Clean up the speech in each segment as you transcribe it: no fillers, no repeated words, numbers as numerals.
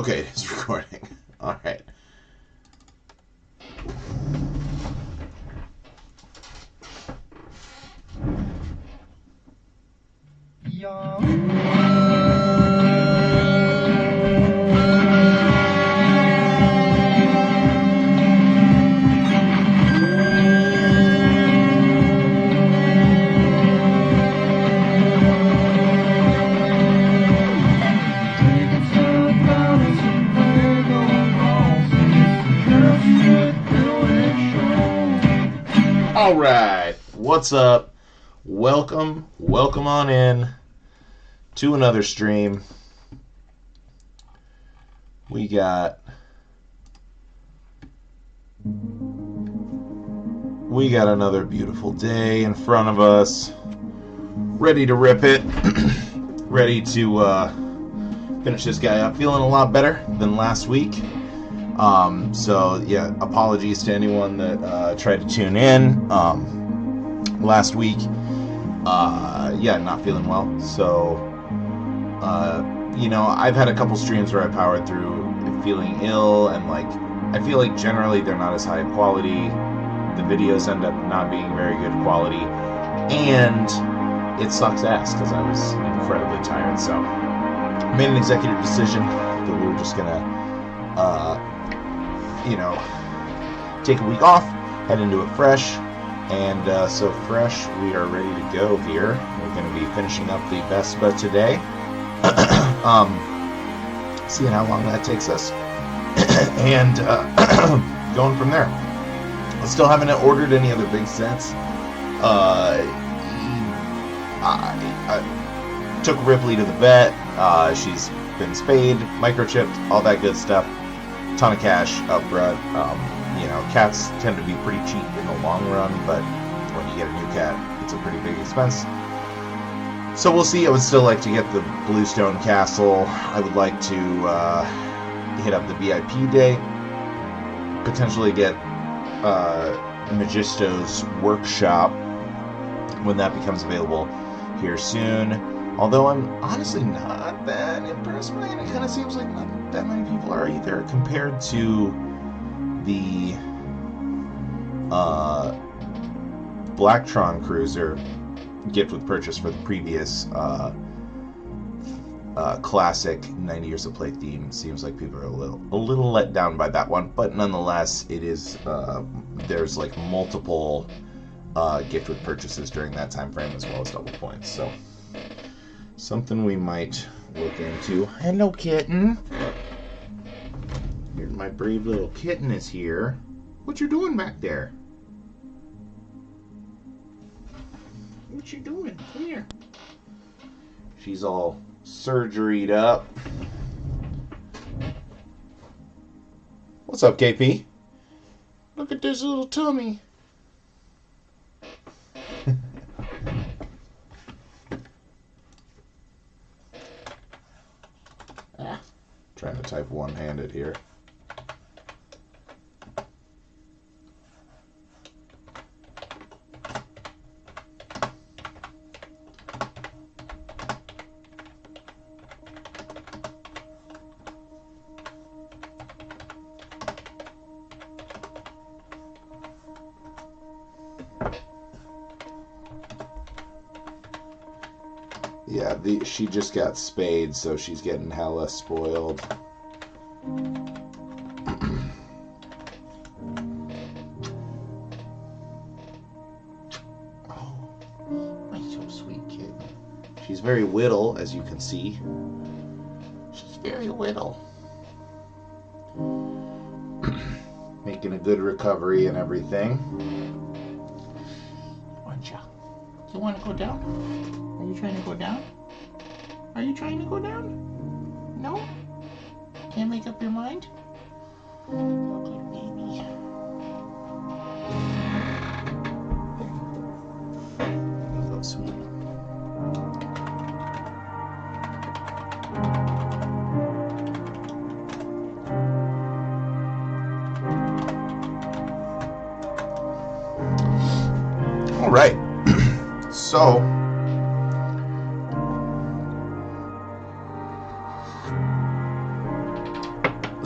Okay, it is recording. All right. All right. What's up? Welcome on in to another stream. We got another beautiful day in front of us. Ready to rip it. Ready to finish this guy up. Feeling a lot better than last week. So yeah, apologies to anyone that tried to tune in last week. Yeah, not feeling well. So, I've had a couple streams where I powered through feeling ill, and I feel like generally they're not as high quality. The videos end up not being very good quality, and it sucks ass because I was incredibly tired. So, I made an executive decision that we were just gonna, take a week off, head into it fresh. And so fresh, we are ready to go here. We're going to be finishing up the Vespa today. Seeing how long that takes us. And going from there. I still haven't ordered any other big sets. I took Ripley to the vet. She's been spayed, microchipped, all that good stuff. Ton of cash up front. Cats tend to be pretty cheap in the long run, but when you get a new cat, it's a pretty big expense. So we'll see. I would still like to get the Bluestone Castle. I would like to hit up the VIP day. Potentially get Magisto's workshop when that becomes available here soon. Although I'm honestly not that impressed by it. It kind of seems like not that many people are either compared to the Blacktron Cruiser gift with purchase for the previous classic 90 Years of Play theme. Seems like people are a little let down by that one, but nonetheless, it is there's multiple gift with purchases during that time frame as well as double points. So something we might look into. Hello, kitten. Here's my brave little kitten is here. What you doing back there? What you doing? Come here. She's all surgeried up. What's up, KP? Look at this little tummy. Trying to type one-handed here. Yeah, she just got spayed, so she's getting hella spoiled. Oh, my so sweet kid. She's very whittle, as you can see. She's very whittle. Making a good recovery and everything. Aren't you? You want to go down? Are you trying to go down? Are you trying to go down? No? Can't make up your mind? Look at baby. So sweet. All right. So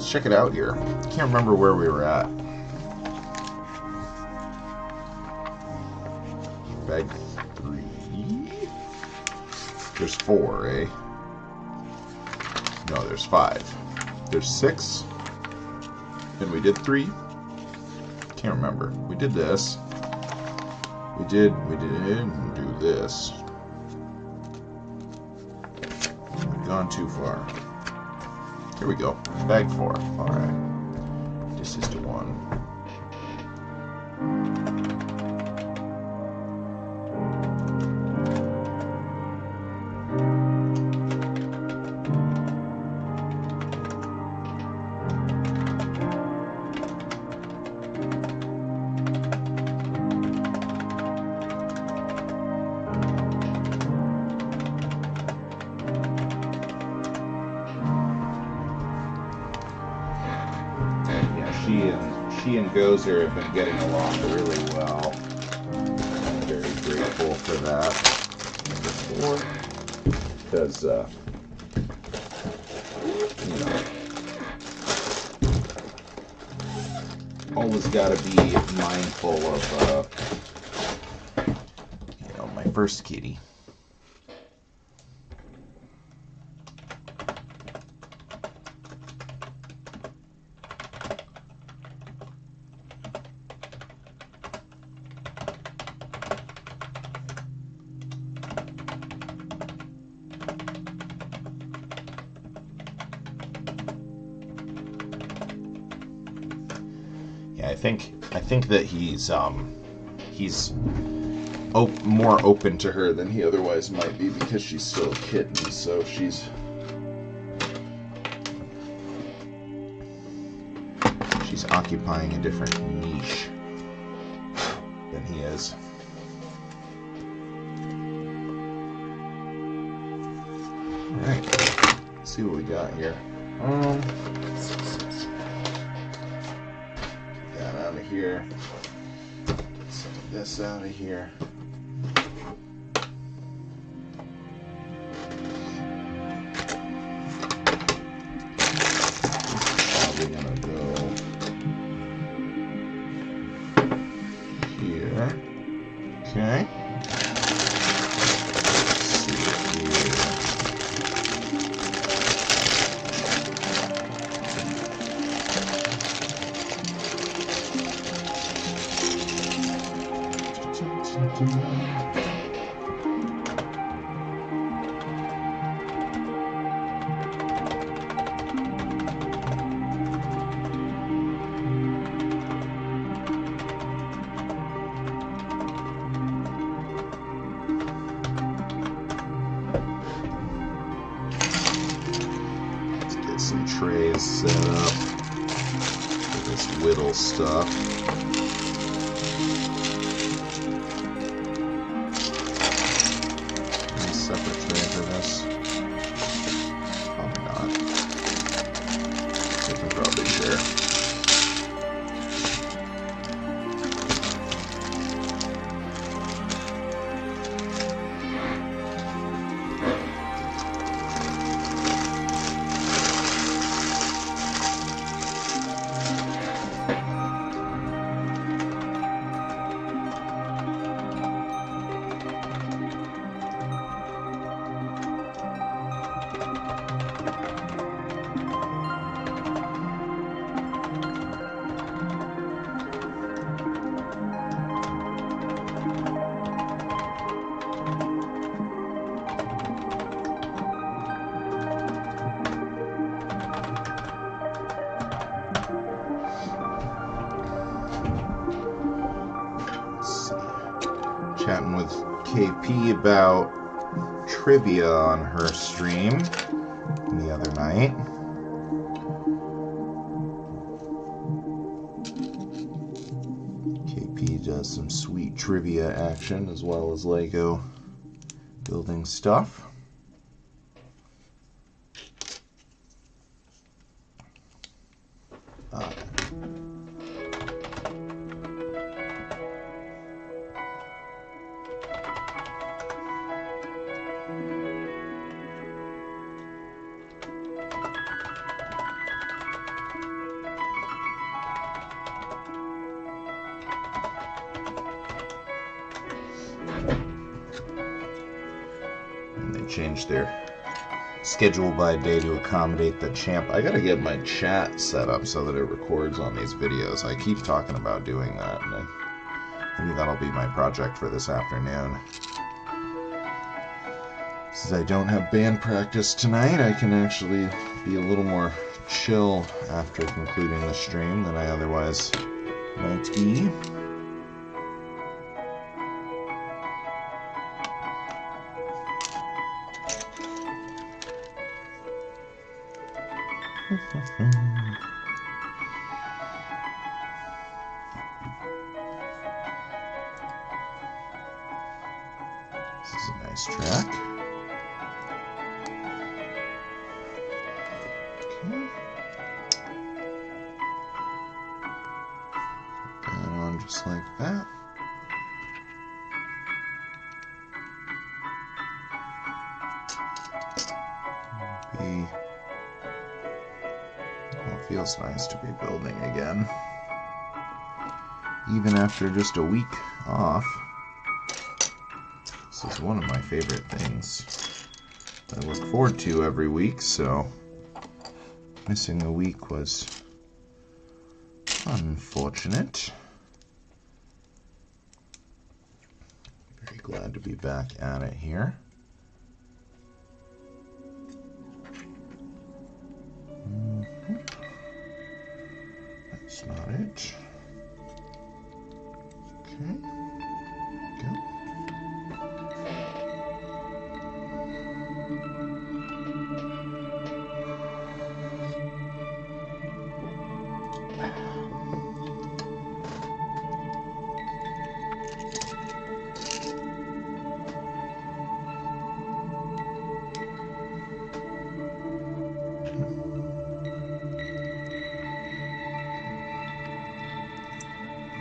let's check it out here. Can't remember where we were at. Bag 3. There's 4, eh? No, there's 5. There's 6. And we did 3. Can't remember. We did this. We didn't do this. We've gone too far. Here we go. Bag 4. Alright. This is the one. She and Gozer have been getting along really well. I'm very grateful for that. Number 4, because always got to be mindful of my first kitty. I think that he's more open to her than he otherwise might be because she's still a kitten, so she's occupying a different niche than he is. Alright, let's see what we got here. Out of here. Let's take this out of here. Probably gonna go here. Okay. Some trays set up for this whittle stuff. Any separate tray for this? Probably not. We can probably share. Chatting with KP about trivia on her stream the other night. KP does some sweet trivia action as well as Lego building stuff. And they changed their schedule by day to accommodate the champ. I gotta get my chat set up so that it records on these videos. I keep talking about doing that, and maybe that'll be my project for this afternoon. Since I don't have band practice tonight, I can actually be a little more chill after concluding the stream than I otherwise might be. This is a nice track. Okay. Put that on just like that. It feels nice to be building again. Even after just a week off. This is one of my favorite things I look forward to every week, so missing a week was unfortunate. Very glad to be back at it here. That's not it. Okay. Go.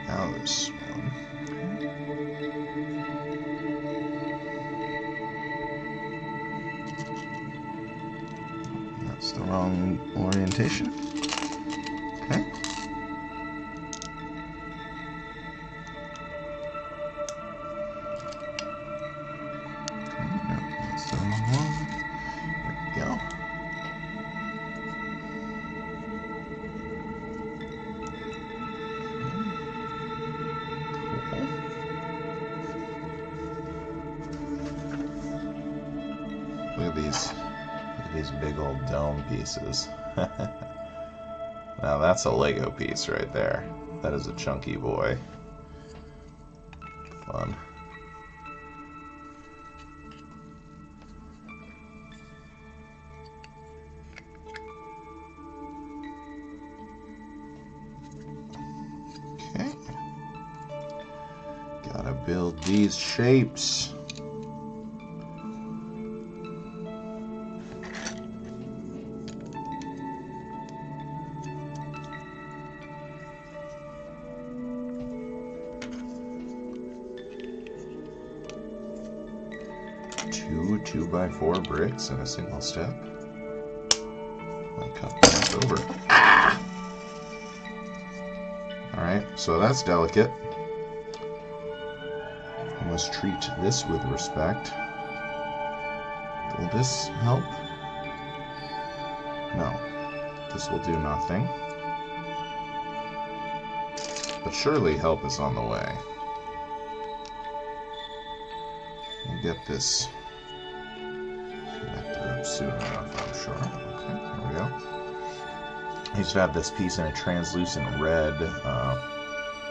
Now this one. That's the wrong orientation. Okay. No, that's the wrong one. There we go. Look at these big old dome pieces. Now that's a Lego piece right there. That is a chunky boy. Fun. Okay. Gotta build these shapes. Two 2x4 bricks in a single step. I cut that over. Ah! Alright, so that's delicate. I must treat this with respect. Will this help? No. This will do nothing. But surely help is on the way. We'll get this connected up soon enough, I'm sure. Okay, here we go. I used to have this piece in a translucent red,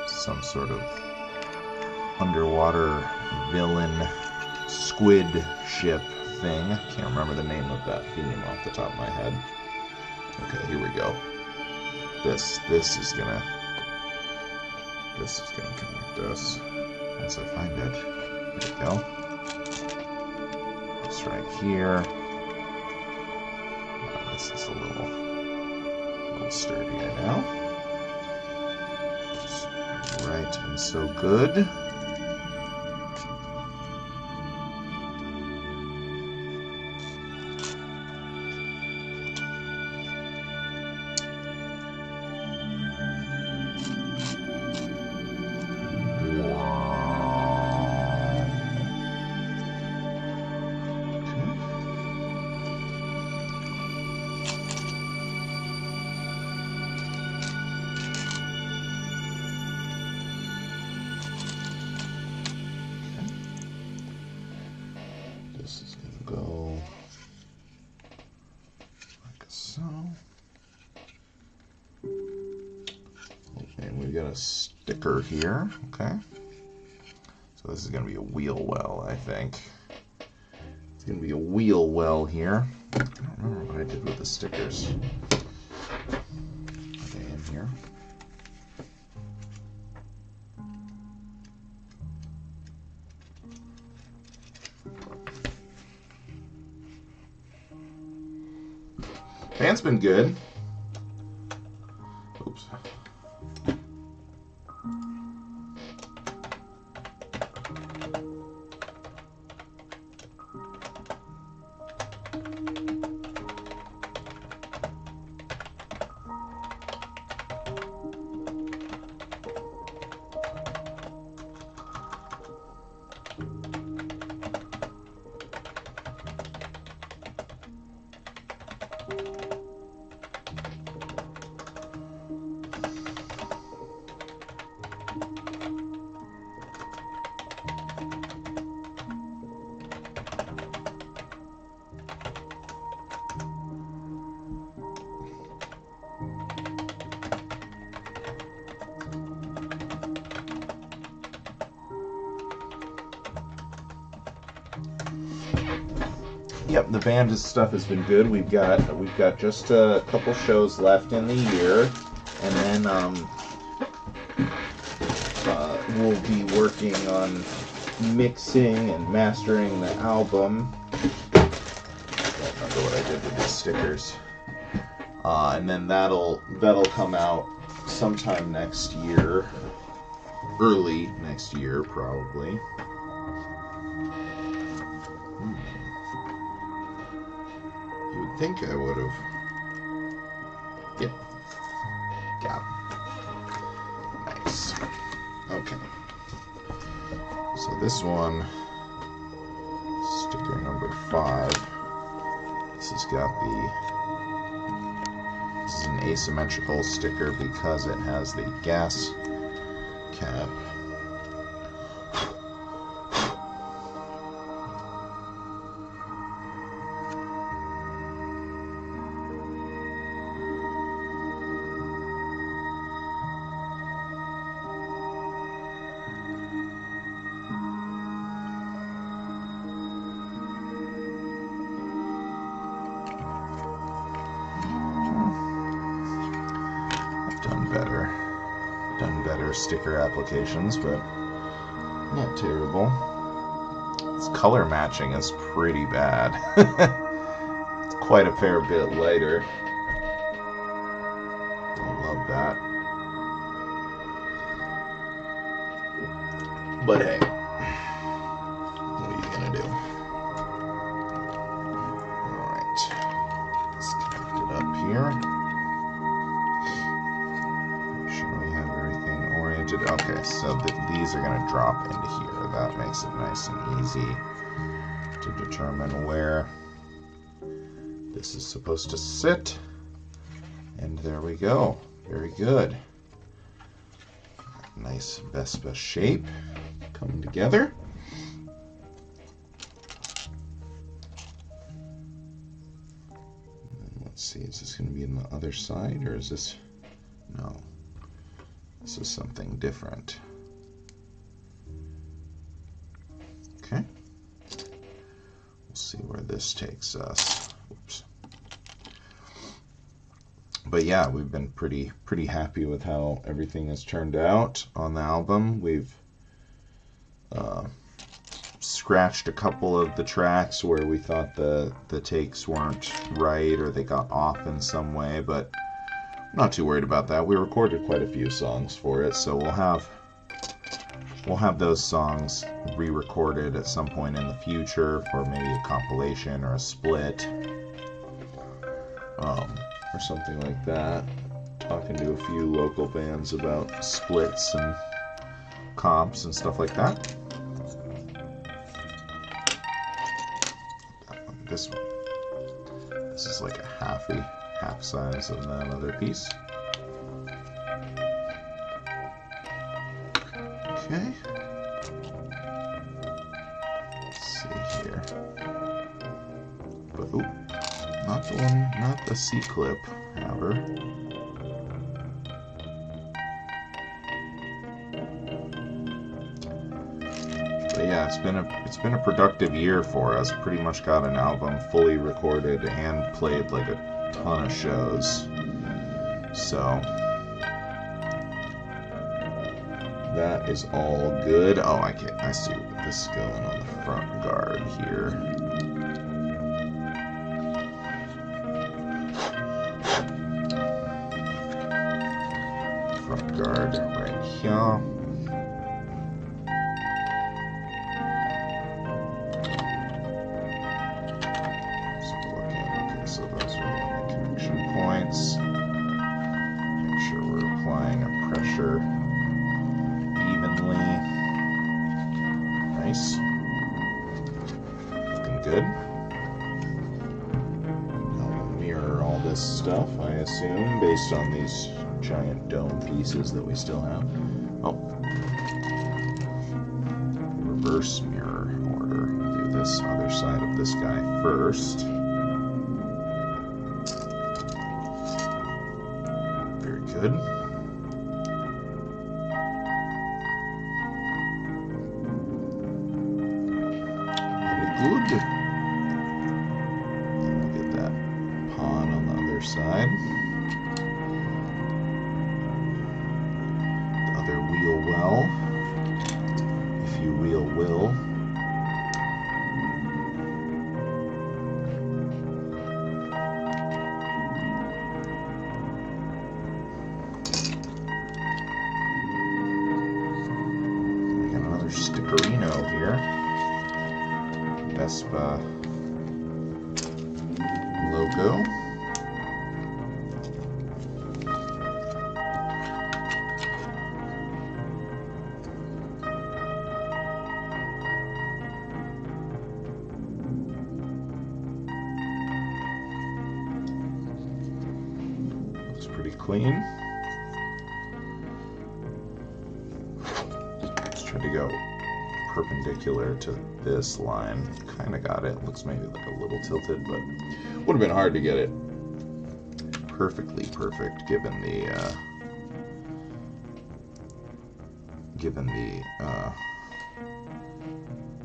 some sort of underwater villain squid ship thing. I can't remember the name of that theme off the top of my head. Okay, here we go. This is gonna connect us once I find it. There we go. This right here. This is a little sturdier now. Just right and so good. this is going to go like so. And we've got a sticker here, okay? So this is going to be a wheel well, I think. It's going to be a wheel well here. I don't remember what I did with the stickers. Are they in here? Band's been good. Oops. Yep, the band stuff has been good. We've got just a couple shows left in the year, and then we'll be working on mixing and mastering the album. I don't remember what I did with the stickers. And then that'll come out sometime next year, early next year probably. I think I would have. Yep. Got it. Nice. Okay. So this one, sticker number 5. This has got this is an asymmetrical sticker because it has the gas cap. Done better sticker applications, but not terrible. Its color matching is pretty bad. It's quite a fair bit lighter. I love that. But hey, what are you gonna do? Alright, let's connect it up here. Okay, so these are going to drop into here. That makes it nice and easy to determine where this is supposed to sit. And there we go. Very good. Nice Vespa shape coming together. And let's see, is this going to be on the other side, or is this... No. This is something different. Okay. We'll see where this takes us. Oops. But yeah, we've been pretty happy with how everything has turned out on the album. We've scratched a couple of the tracks where we thought the takes weren't right or they got off in some way, but not too worried about that. We recorded quite a few songs for it, so we'll have those songs re-recorded at some point in the future for maybe a compilation or a split, or something like that. Talking to a few local bands about splits and comps and stuff like that. This one. This is like a half size of that other piece. Okay. Let's see here. But, ooh, not the one, not the C-clip, however. But yeah, it's been a productive year for us. Pretty much got an album fully recorded and played like a ton of shows. So that is all good. Oh, I see this is going on the front guard here. Front guard right here. Okay, so those are the connection points. Make sure we're applying a pressure evenly. Nice. Looking good. I'll mirror all this stuff, I assume, based on these giant dome pieces that we still have. Oh. Reverse mirror order. We'll do this other side of this guy first. Very good. Good. We'll get that pawn on the other side. The other wheel well, if you wheel will. We got another stickerino here. Vespa logo. Looks pretty clean. Just try to go perpendicular to this line. Kind of got it. Looks maybe like a little tilted, but would have been hard to get it perfectly perfect given the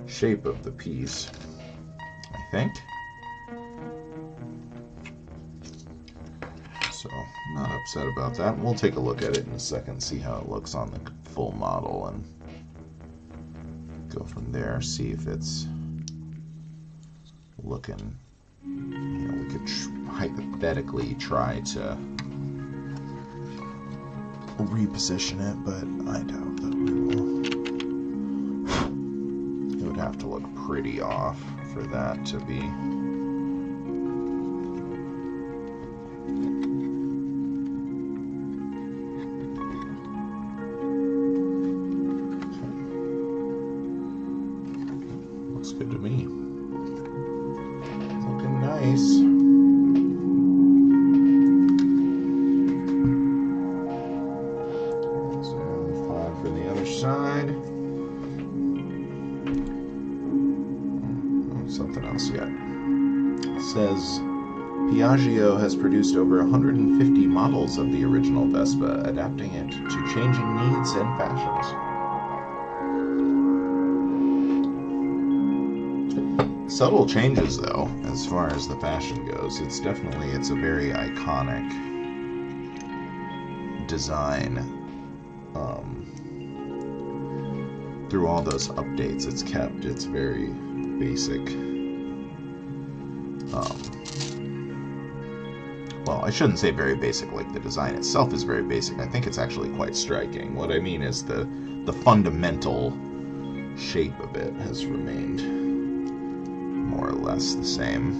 shape of the piece, I think. So not upset about that. We'll take a look at it in a second, see how it looks on the full model, and go from there, see if it's looking, we could hypothetically try to reposition it, but I doubt that we will. It would have to look pretty off for that to be. Looks good to me. Looking nice. So 5 for the other side. Oh, something else yet. It says Piaggio has produced over 150 models of the original Vespa, adapting it to changing needs and fashions. Subtle changes, though, as far as the fashion goes. It's a very iconic design. Through all those updates, it's kept its very basic. Well, I shouldn't say very basic, like the design itself is very basic. I think it's actually quite striking. What I mean is the fundamental shape of it has remained more or less the same,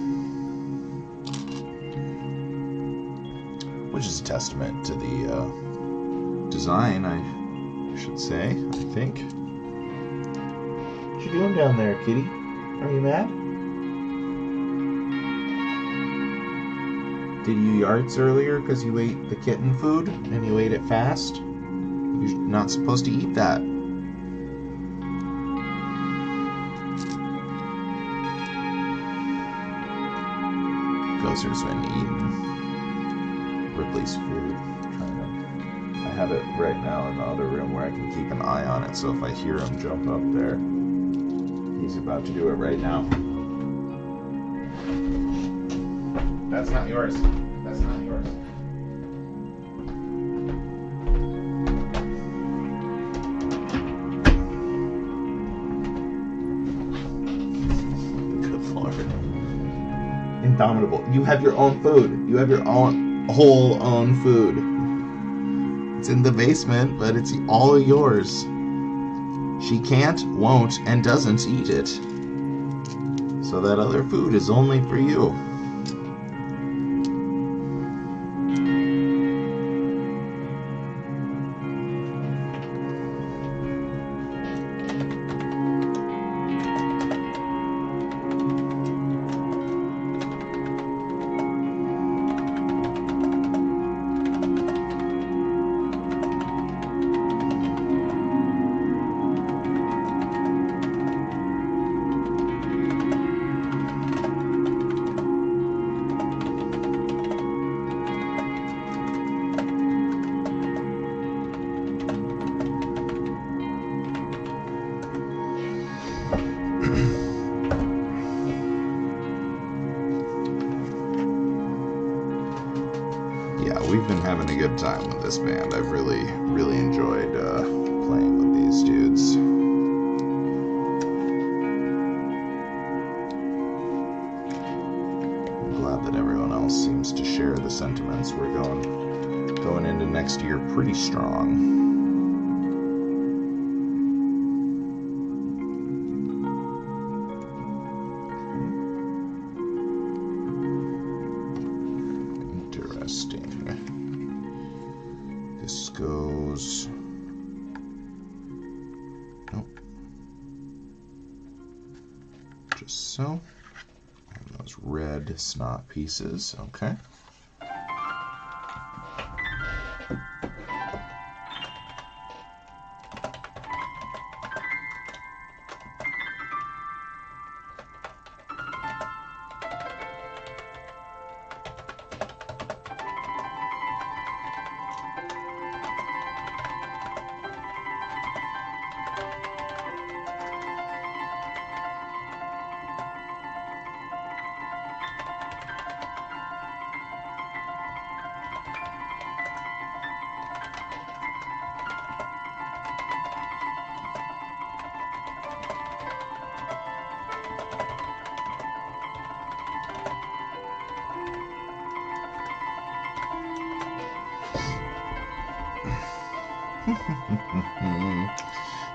which is a testament to the design, I should say, I think. What you doing down there, kitty? Are you mad? Did you yards earlier because you ate the kitten food and you ate it fast? You're not supposed to eat that. Gozer's been eating Ripley's food. I have it right now in the other room where I can keep an eye on it, so if I hear him jump up there, he's about to do it right now. That's not yours. That's not yours. Good Lord. Indomitable. You have your own food. You have your whole own food. It's in the basement, but it's all yours. She can't, won't, and doesn't eat it. So that other food is only for you. We've been having a good time with this band. I've really enjoyed playing with these dudes. I'm glad that everyone else seems to share the sentiments. We're going into next year pretty strong. This goes... Nope. Just so. And those red snot pieces. Okay.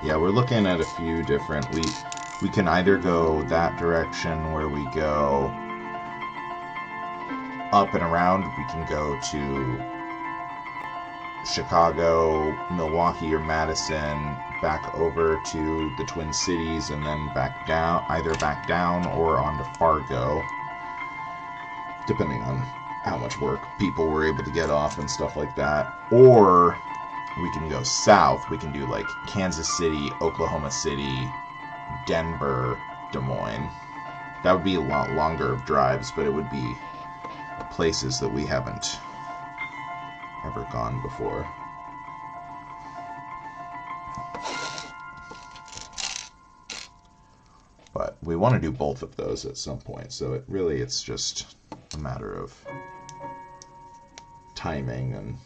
Yeah, we're looking at a few different... We can either go that direction where we go up and around. We can go to Chicago, Milwaukee, or Madison, back over to the Twin Cities, and then back down, either back down or onto Fargo, depending on how much work people were able to get off and stuff like that. Or we can go south. We can do like Kansas City, Oklahoma City, Denver, Des Moines. That would be a lot longer of drives, but it would be places that we haven't ever gone before. But we want to do both of those at some point, so it's just a matter of timing and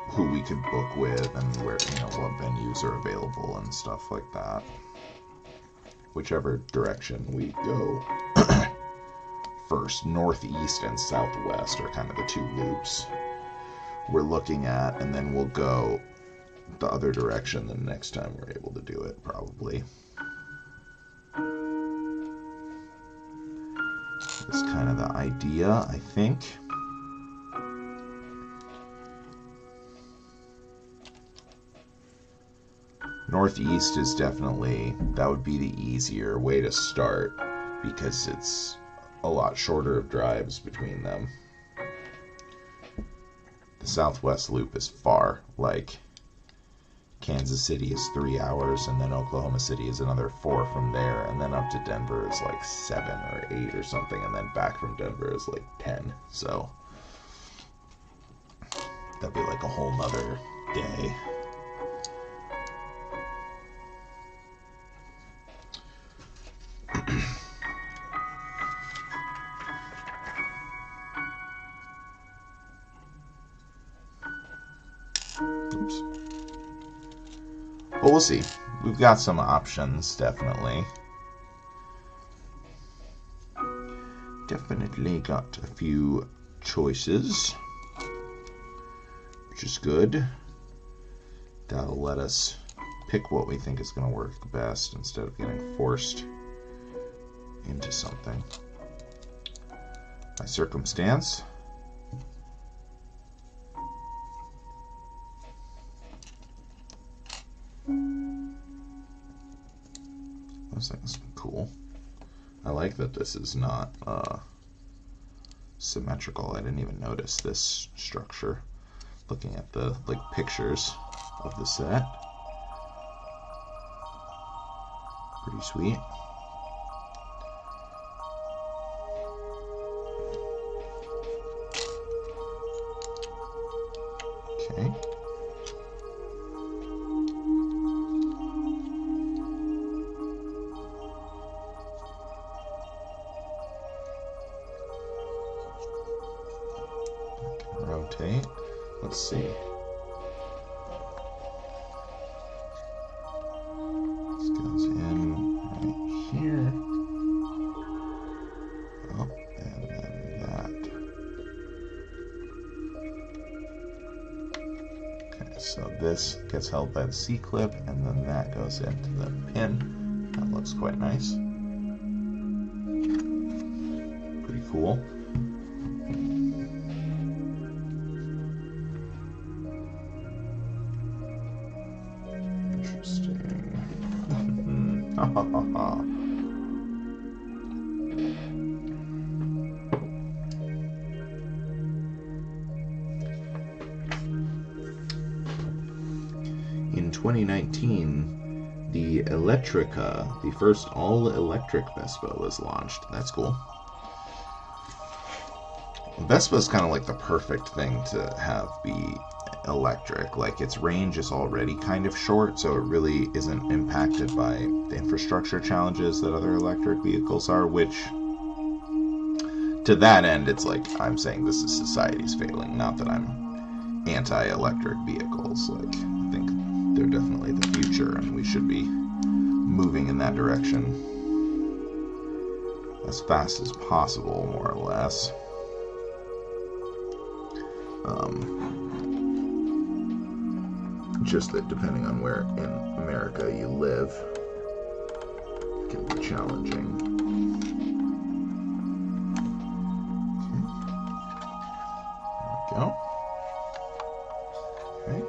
who we could book with and where, what venues are available and stuff like that. Whichever direction we go first, northeast and southwest are kind of the two loops we're looking at, and then we'll go the other direction the next time we're able to do it, probably. That's kind of the idea, I think. Northeast is definitely, that would be the easier way to start because it's a lot shorter of drives between them. The southwest loop is far, like Kansas City is 3 hours, and then Oklahoma City is another 4 from there, and then up to Denver is like 7 or 8 or something, and then back from Denver is like 10. So that'd be like a whole nother day. Oops. But we'll see. We've got some options, definitely. Definitely got a few choices, which is good. That'll let us pick what we think is going to work best instead of getting forced into something by circumstance. Those things are cool. I like that this is not symmetrical. I didn't even notice this structure looking at the pictures of the set. Pretty sweet. Okay. Rotate. Let's see. This goes in right here. Oh, and then that. Okay, so this gets held by the C-clip, and then that goes into the pin. That looks quite nice. Pretty cool. In 2019, the Electrica, the first all-electric Vespa, was launched. That's cool. Vespa is kind of like the perfect thing to have be electric. Like, its range is already kind of short, so it really isn't impacted by the infrastructure challenges that other electric vehicles are, which, to that end, it's like, I'm saying this is society's failing, not that I'm anti-electric vehicles. Like, I think they're definitely the future, and we should be moving in that direction as fast as possible, more or less. Just that depending on where in America you live, it can be challenging. Okay. There we go.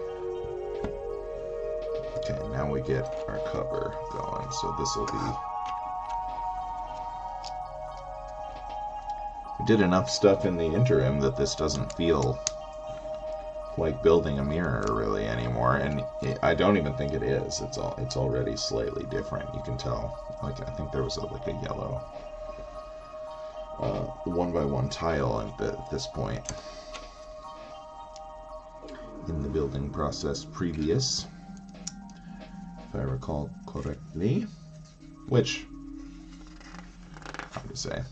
Okay. Okay, now we get our cover going. So this will be... We did enough stuff in the interim that this doesn't feel like building a mirror really anymore, and I don't even think it is. It's already slightly different. You can tell. Like, I think there was a yellow 1x1 tile at this point in the building process previous, if I recall correctly. Which, hard to say.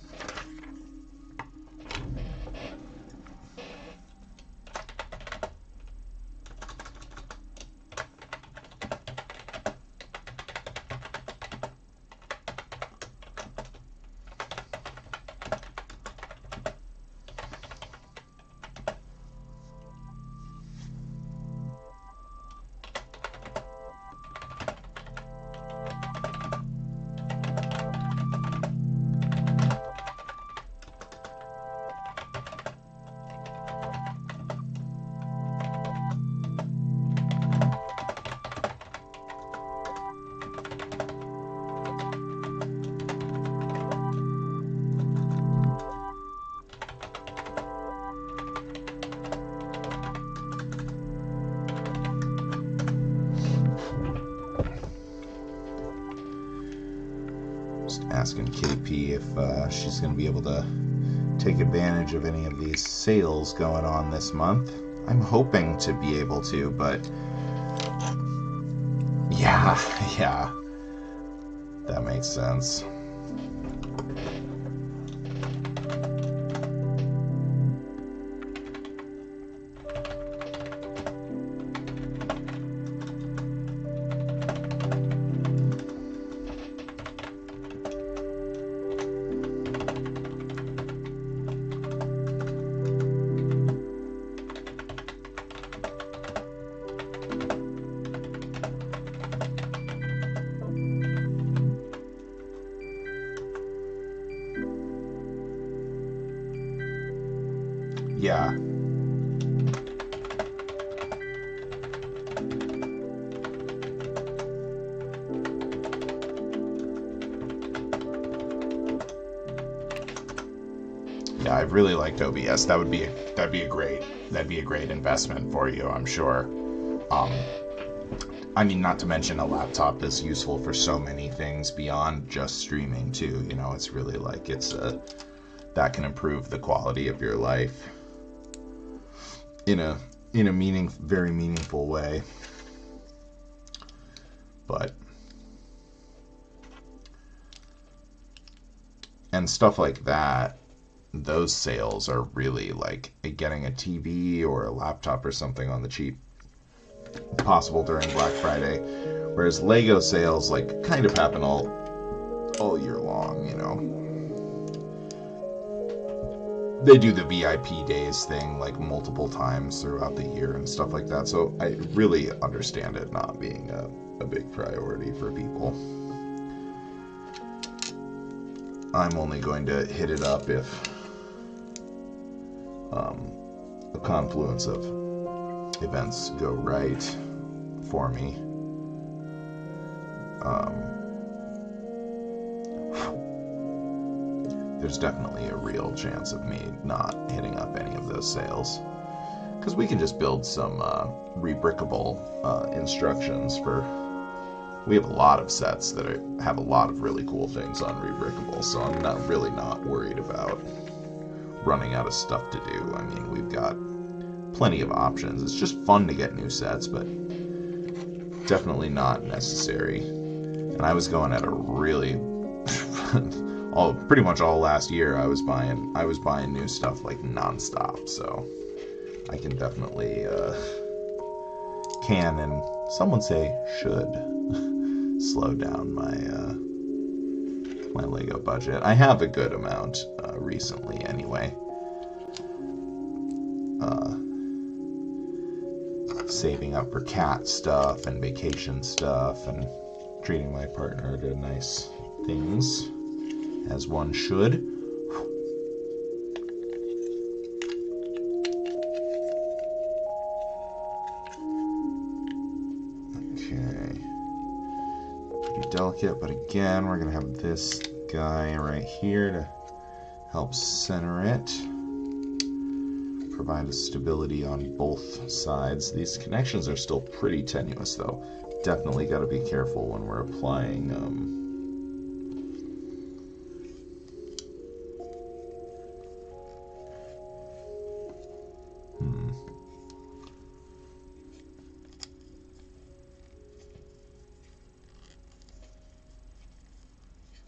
Just asking KP if she's going to be able to take advantage of any of these sales going on this month. I'm hoping to be able to, but yeah, that makes sense. Yeah. Yeah, I really liked OBS. That'd be a great investment for you, I'm sure. I mean, not to mention a laptop is useful for so many things beyond just streaming too. You know, it's really like that can improve the quality of your life in a very meaningful way. But and stuff like that, those sales are really like getting a TV or a laptop or something on the cheap possible during Black Friday, whereas Lego sales like kind of happen all year long, you know. They do the VIP days thing like multiple times throughout the year and stuff like that, so I really understand it not being a big priority for people. I'm only going to hit it up if a confluence of events go right for me. There's definitely a real chance of me not hitting up any of those sales, because we can just build some rebrickable instructions for. We have a lot of sets that have a lot of really cool things on rebrickable, so I'm not worried about running out of stuff to do. I mean, we've got plenty of options. It's just fun to get new sets, but definitely not necessary. And I was going at a really pretty much all last year I was buying new stuff like nonstop, so I can definitely can and some would say should slow down my Lego budget. I have a good amount recently anyway. Saving up for cat stuff and vacation stuff and treating my partner to nice things, as one should. Okay. Pretty delicate, but again, we're going to have this guy right here to help center it. Provide a stability on both sides. These connections are still pretty tenuous, though. Definitely got to be careful when we're applying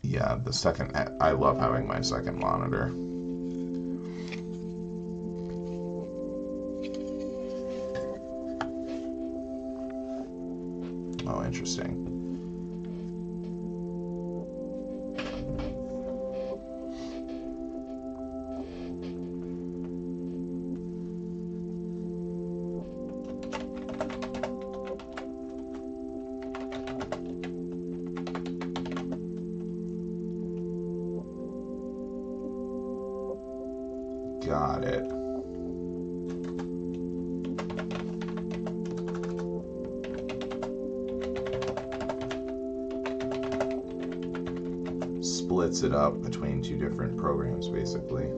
Yeah, the second. I love having my second monitor. Oh, interesting. Got it. Splits it up between two different programs, basically.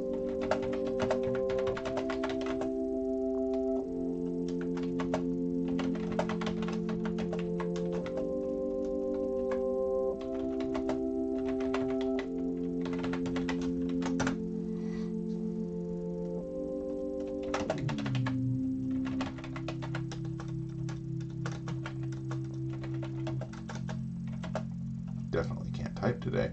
quiet today.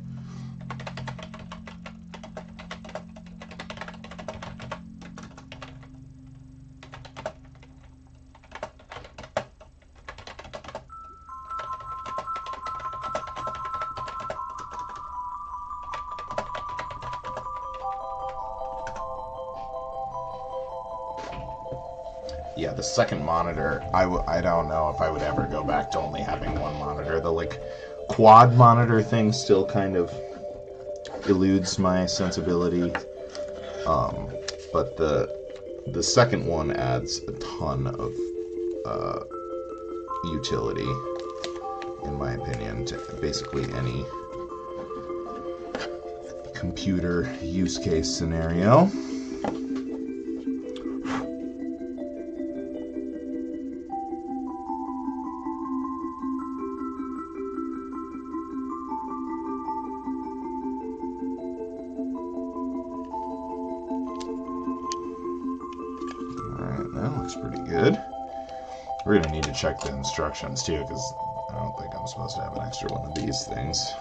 Yeah, the second monitor, I don't know if I would ever go back to only having one monitor. The like quad monitor thing still kind of eludes my sensibility, but the second one adds a ton of utility, in my opinion, to basically any computer use case scenario. Pretty good. We're gonna need to check the instructions too, because I don't think I'm supposed to have an extra one of these things.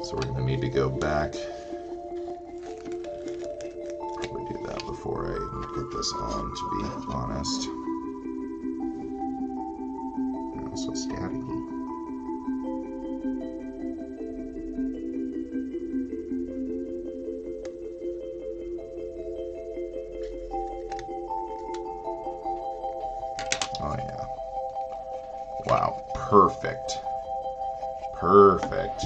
So we're gonna need to go back. Probably do that before I even put this on, to be honest. Oh, so staticky. Oh yeah. Wow, perfect. Perfect.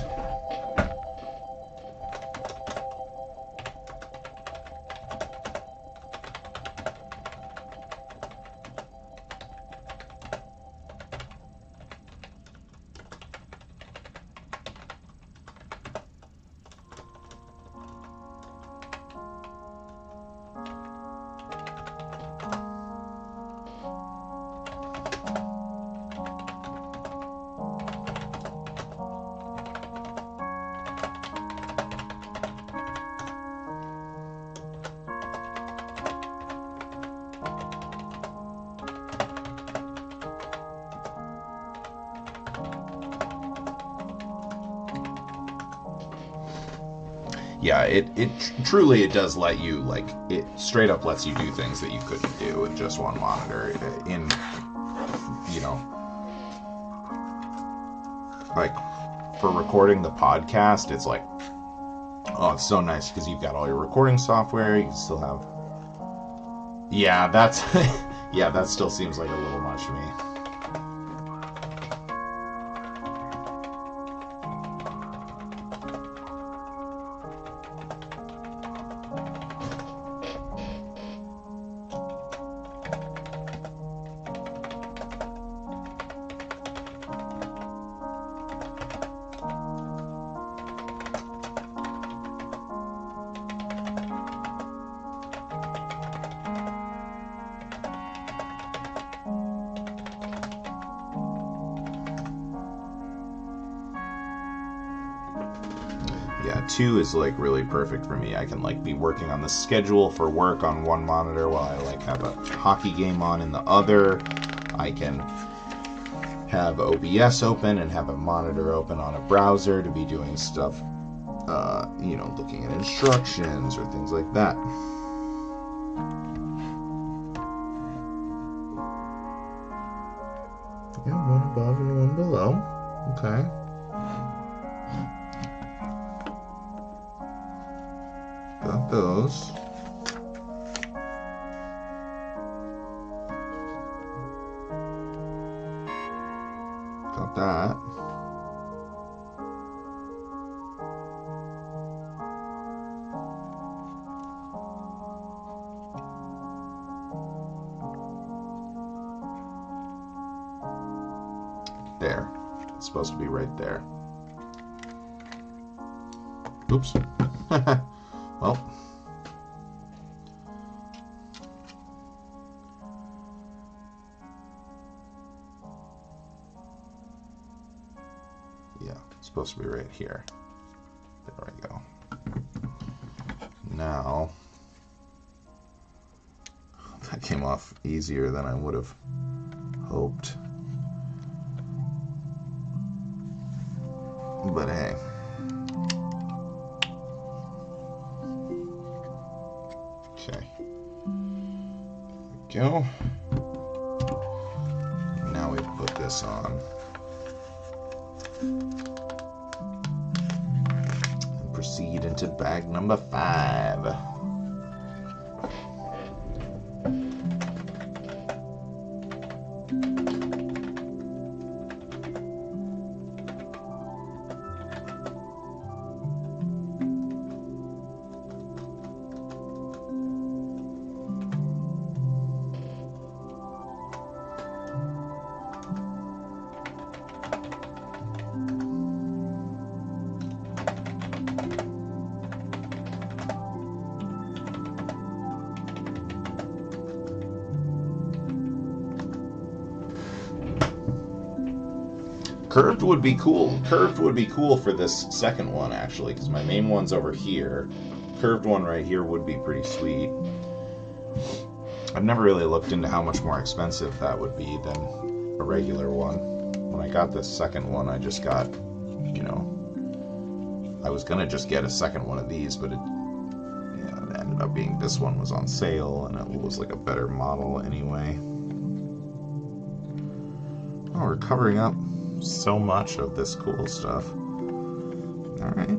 Yeah, it truly it does let you, like, it straight up lets you do things that you couldn't do with just one monitor. In, you know, like for recording the podcast, it's like, oh, it's so nice because you've got all your recording software. You can still have, yeah, that's yeah, that still seems like a little much to me. Yeah, 2 is like really perfect for me. I can like be working on the schedule for work on one monitor while I like have a hockey game on in the other. I can have OBS open and have a monitor open on a browser to be doing stuff, you know, looking at instructions or things like that. Yeah, one above and one below. Okay. Got those. Got that. There. It's supposed to be right there. Oops. Well. Yeah, it's supposed to be right here. There we go. Now, that came off easier than I would have hoped. But hey. Okay. There we go. Now we put this on. And proceed into bag number 5. Curved would be cool. Curved would be cool for this second one, actually, because my main one's over here. Curved one right here would be pretty sweet. I've never really looked into how much more expensive that would be than a regular one. When I got this second one, I just got, you know, I was gonna just get a second one of these, but it ended up being this one was on sale, and it was like a better model anyway. Oh, we're covering up so much of this cool stuff. All right.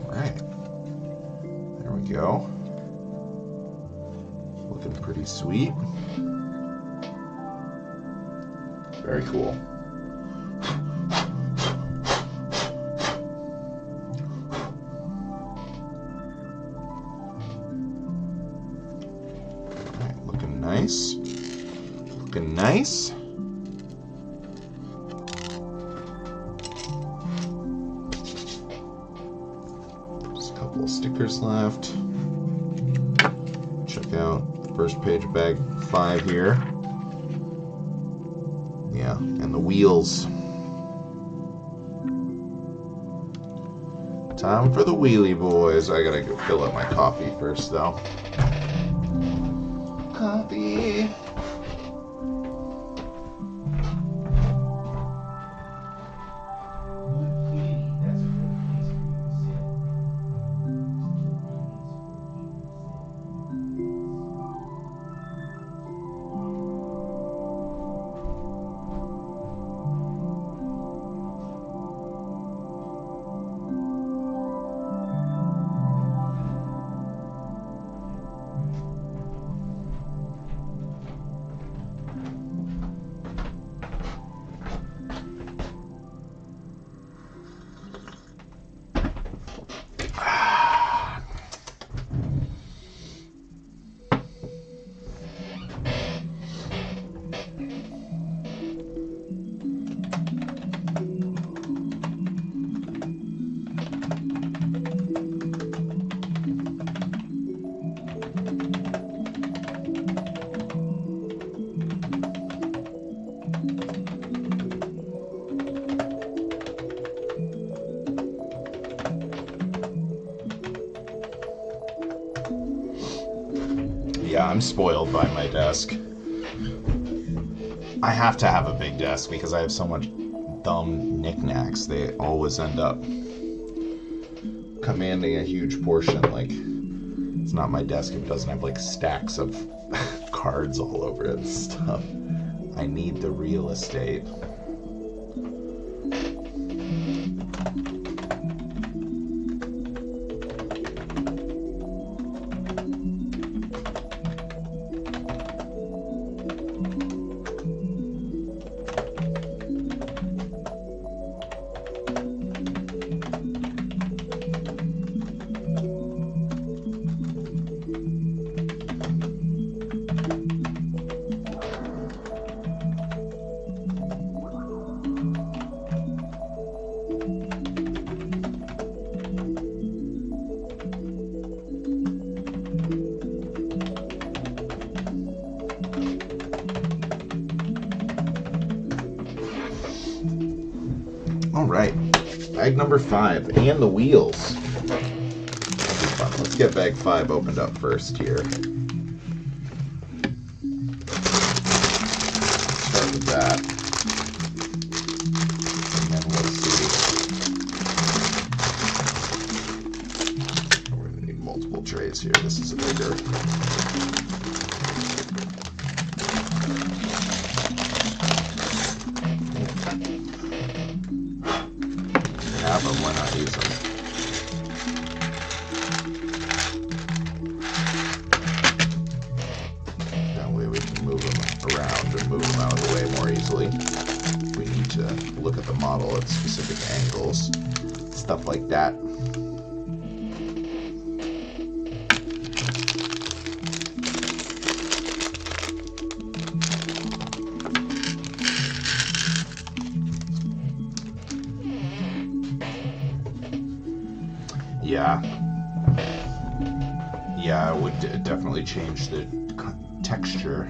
All right. There we go. Looking pretty sweet. Very cool. Alright, looking nice. Looking nice. Just a couple of stickers left. Check out first page of bag 5 here. Yeah, and the wheels. Time for the wheelie boys. I gotta go fill up my coffee first, though. Coffee. Yeah, I'm spoiled by my desk. I have to have a big desk because I have so much dumb knickknacks. They always end up commanding a huge portion. Like, it's not my desk if it doesn't have like stacks of cards all over it and stuff. I need the real estate. Alright, bag number 5, and the wheels. That'll be fun. Let's get bag 5 opened up first here. Start with that. And then we'll see. We're going to need multiple trays here. This is a bigger. Have them, why not use them? That way we can move them around and move them out of the way more easily. We need to look at the model at specific angles, stuff like that. Yeah, it would definitely change the texture.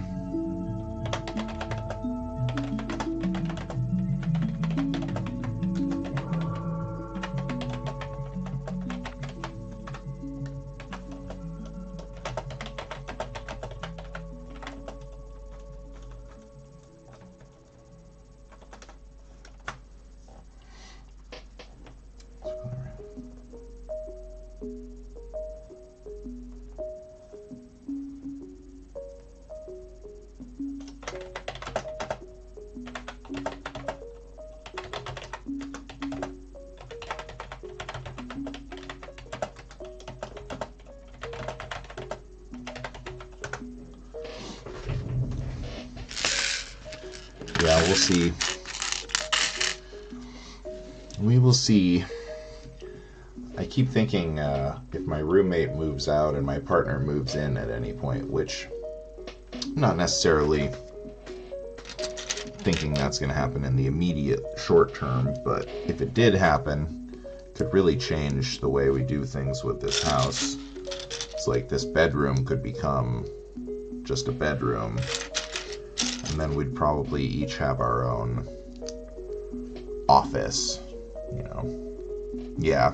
Yeah, we'll see. We will see. I keep thinking if my roommate moves out and my partner moves in at any point, which not necessarily thinking that's going to happen in the immediate short term, but if it did happen, it could really change the way we do things with this house. It's like this bedroom could become just a bedroom. And then we'd probably each have our own office, you know. Yeah.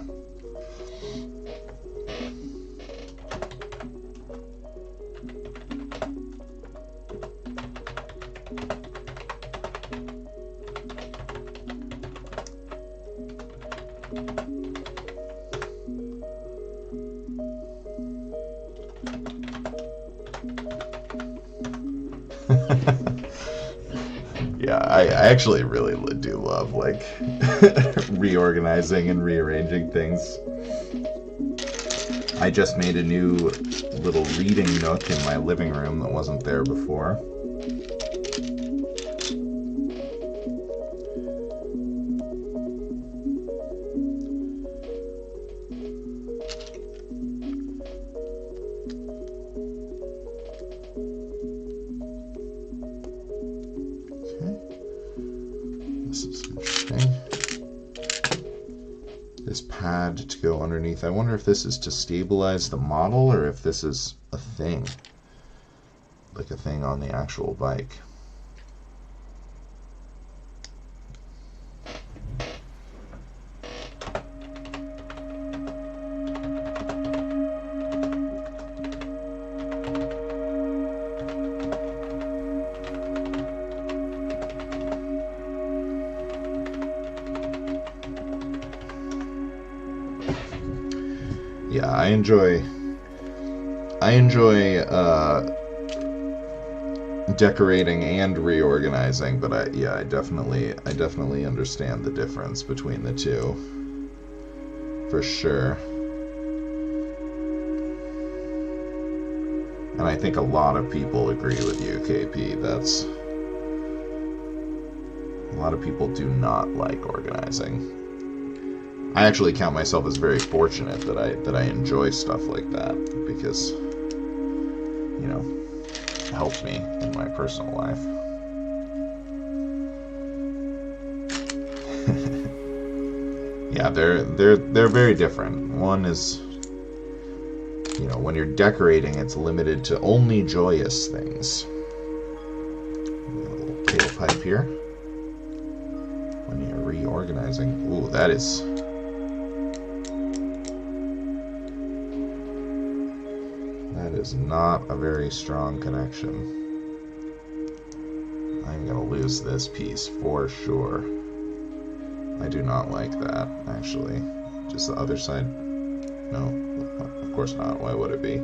Yeah, I actually really do love, like, reorganizing and rearranging things. I just made a new little reading nook in my living room that wasn't there before. This pad to go underneath. I wonder if this is to stabilize the model or if this is a thing. Like a thing on the actual bike. Yeah, I enjoy decorating and reorganizing, but I definitely understand the difference between the two, for sure. And I think a lot of people agree with you, KP. That's a lot of people do not like organizing. I actually count myself as very fortunate that I enjoy stuff like that, because, you know, it helps me in my personal life. Yeah, they're very different. One is, you know, when you're decorating, it's limited to only joyous things. A little tailpipe here. when you're reorganizing. Ooh, that is... That is not a very strong connection. I'm going to lose this piece for sure. I do not like that, actually. Just the other side. No, of course not. Why would it be?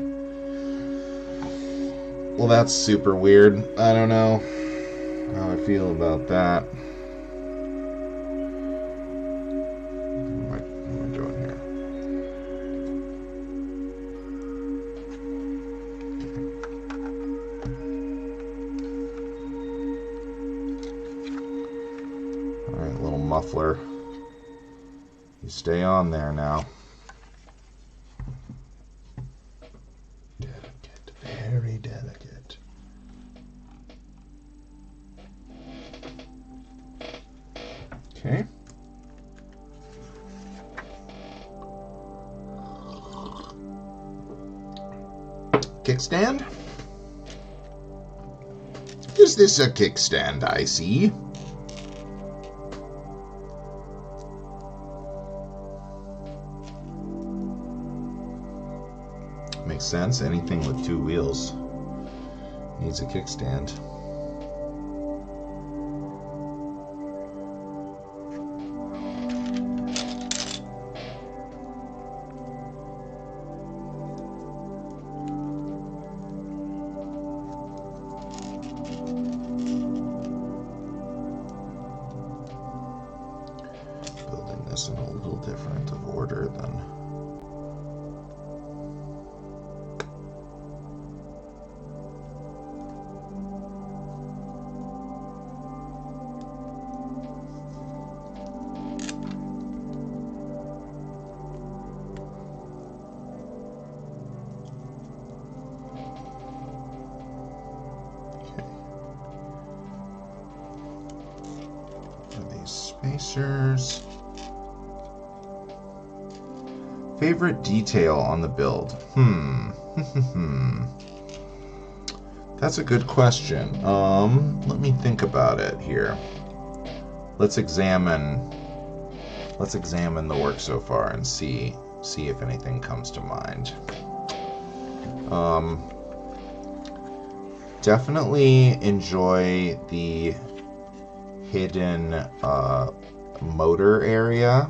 Well, that's super weird. I don't know how I feel about that. What am I doing here? Alright, little muffler. You stay on there now. Delicate, very delicate. Okay. Kickstand? Is this a kickstand I see? Makes sense. Anything with two wheels needs a kickstand. Building this in a little different of order than... Spacers. Favorite detail on the build? That's a good question. Let me think about it here. Let's examine the work so far and see if anything comes to mind. Definitely enjoy the hidden motor area.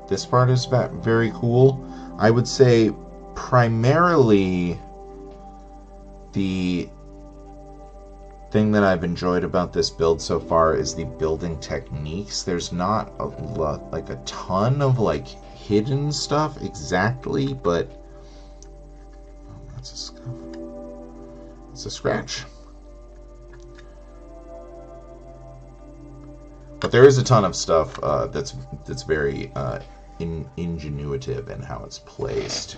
This part is very cool. I would say primarily the thing that I've enjoyed about this build so far is the building techniques. There's not a ton of like hidden stuff exactly, but that's a scuff. It's a scratch. But there is a ton of stuff that's very ingenuitive in how it's placed.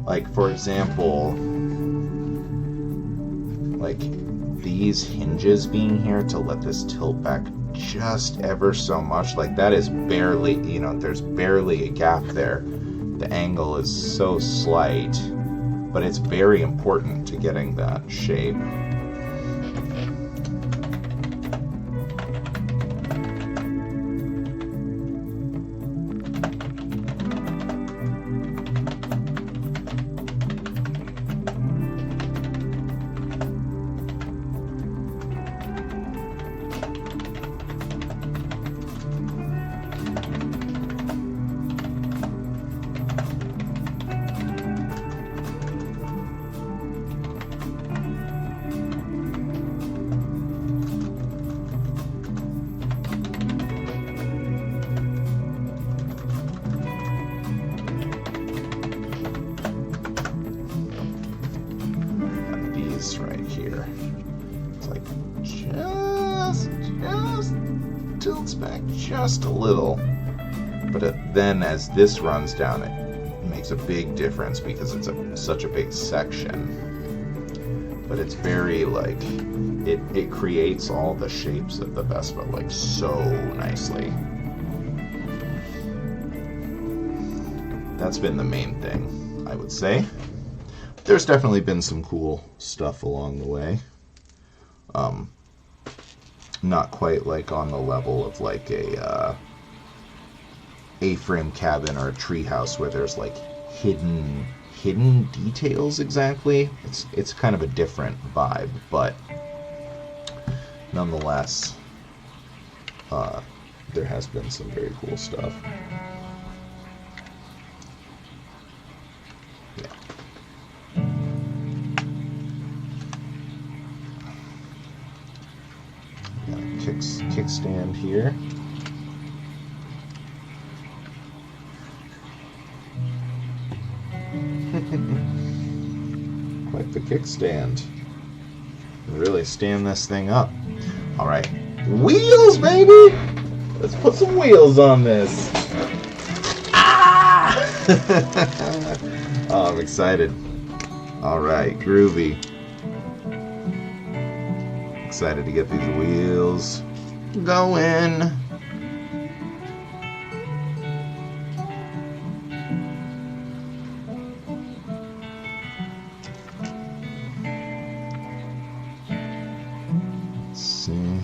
Like, for example, like these hinges being here to let this tilt back just ever so much, like that is barely, there's barely a gap there. The angle is so slight, but it's very important to getting that shape. just tilts back just a little. But then as this runs down, it makes a big difference because it's such a big section. But it's very, like, it creates all the shapes of the Vespa, like, so nicely. That's been the main thing, I would say. There's definitely been some cool stuff along the way. Not quite like on the level of like a A-frame cabin or a treehouse where there's like hidden details exactly. It's kind of a different vibe, but nonetheless, there has been some very cool stuff. Kickstand here. Quite the kickstand. Really stand this thing up. Alright. Wheels, baby! Let's put some wheels on this. Ah! Oh, I'm excited. Alright, groovy. Excited to get these wheels going. Let's see.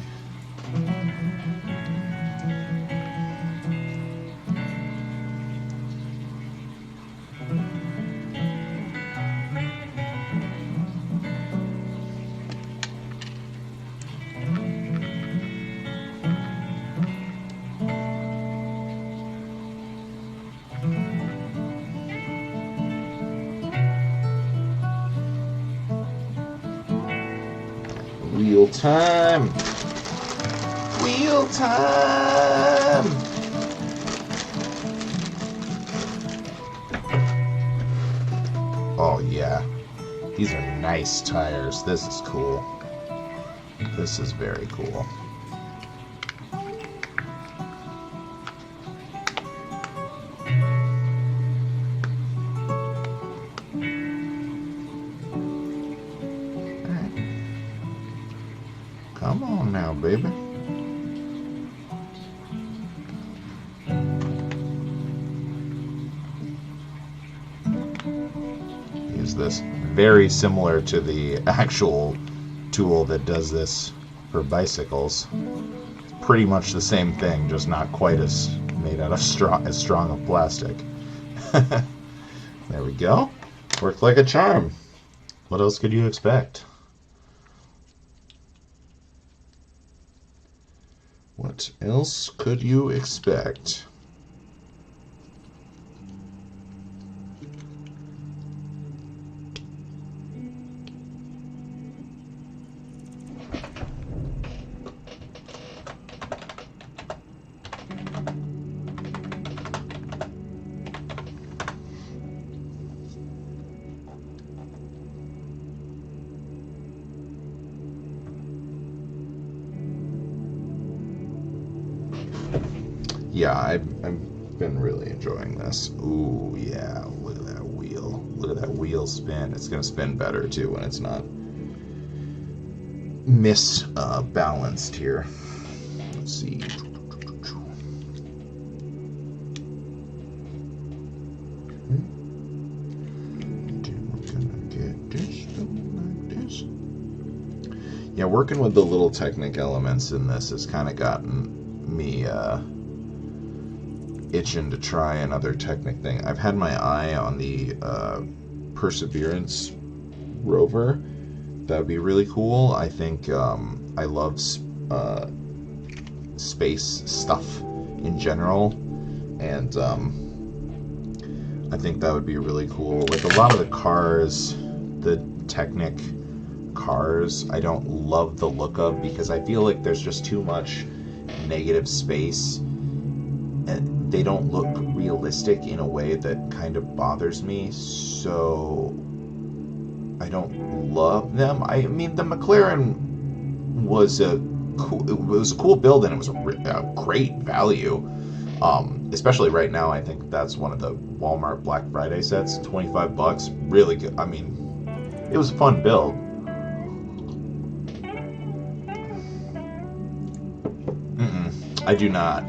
Wheel time! Wheel time! Oh yeah, these are nice tires. This is cool. This is very cool. Come on now, baby. Use this. Very similar to the actual tool that does this for bicycles. It's pretty much the same thing, just not quite as made out of as strong of plastic. There we go. Worked like a charm. What else could you expect? What else could you expect? Yeah, I've been really enjoying this. Ooh, yeah, look at that wheel. Look at that wheel spin. It's going to spin better, too, when it's not misbalanced here. Let's see. Yeah, working with the little Technic elements in this has kind of gotten me itching to try another Technic thing. I've had my eye on the Perseverance rover. That would be really cool. I think I love space stuff in general, and I think that would be really cool. Like a lot of the cars, the Technic cars, I don't love the look of because I feel like there's just too much negative space and they don't look realistic in a way that kind of bothers me, so I don't love them. I mean, the McLaren was a cool build, and it was a great value. Especially right now, I think that's one of the Walmart Black Friday sets. $25, really good. I mean, it was a fun build. I do not.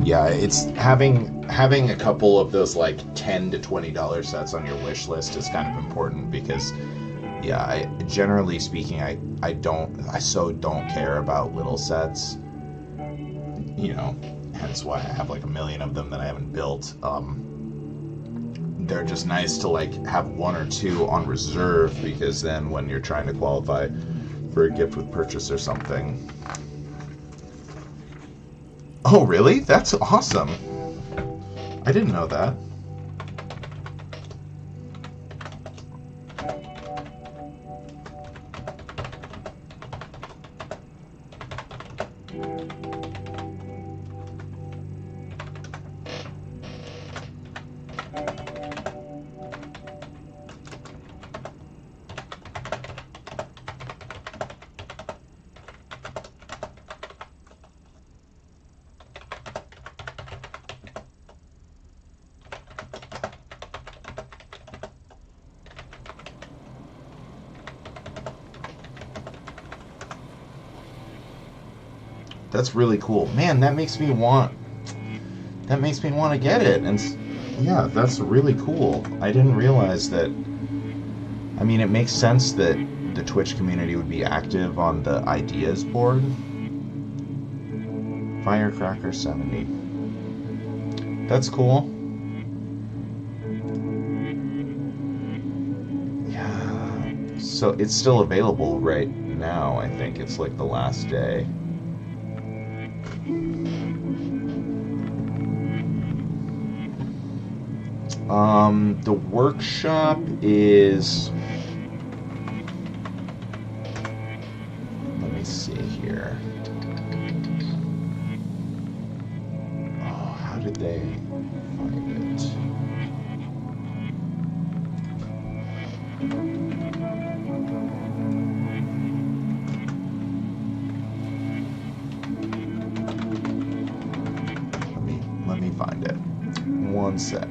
Yeah, it's having a couple of those like $10 to $20 sets on your wish list is kind of important because, yeah, generally speaking, I so don't care about little sets. Hence why I have like a million of them that I haven't built. They're just nice to like have one or two on reserve, because then when you're trying to qualify for a gift with purchase or something. Oh, really? That's awesome. I didn't know that. That's really cool. Man, that makes me want to get it. And yeah, that's really cool. I didn't realize that. I mean, it makes sense that the Twitch community would be active on the ideas board. Firecracker 70. That's cool. Yeah. So it's still available right now. I think it's like the last day. The workshop is... Let me see here. Oh, how did they find it? Let me find it. One sec.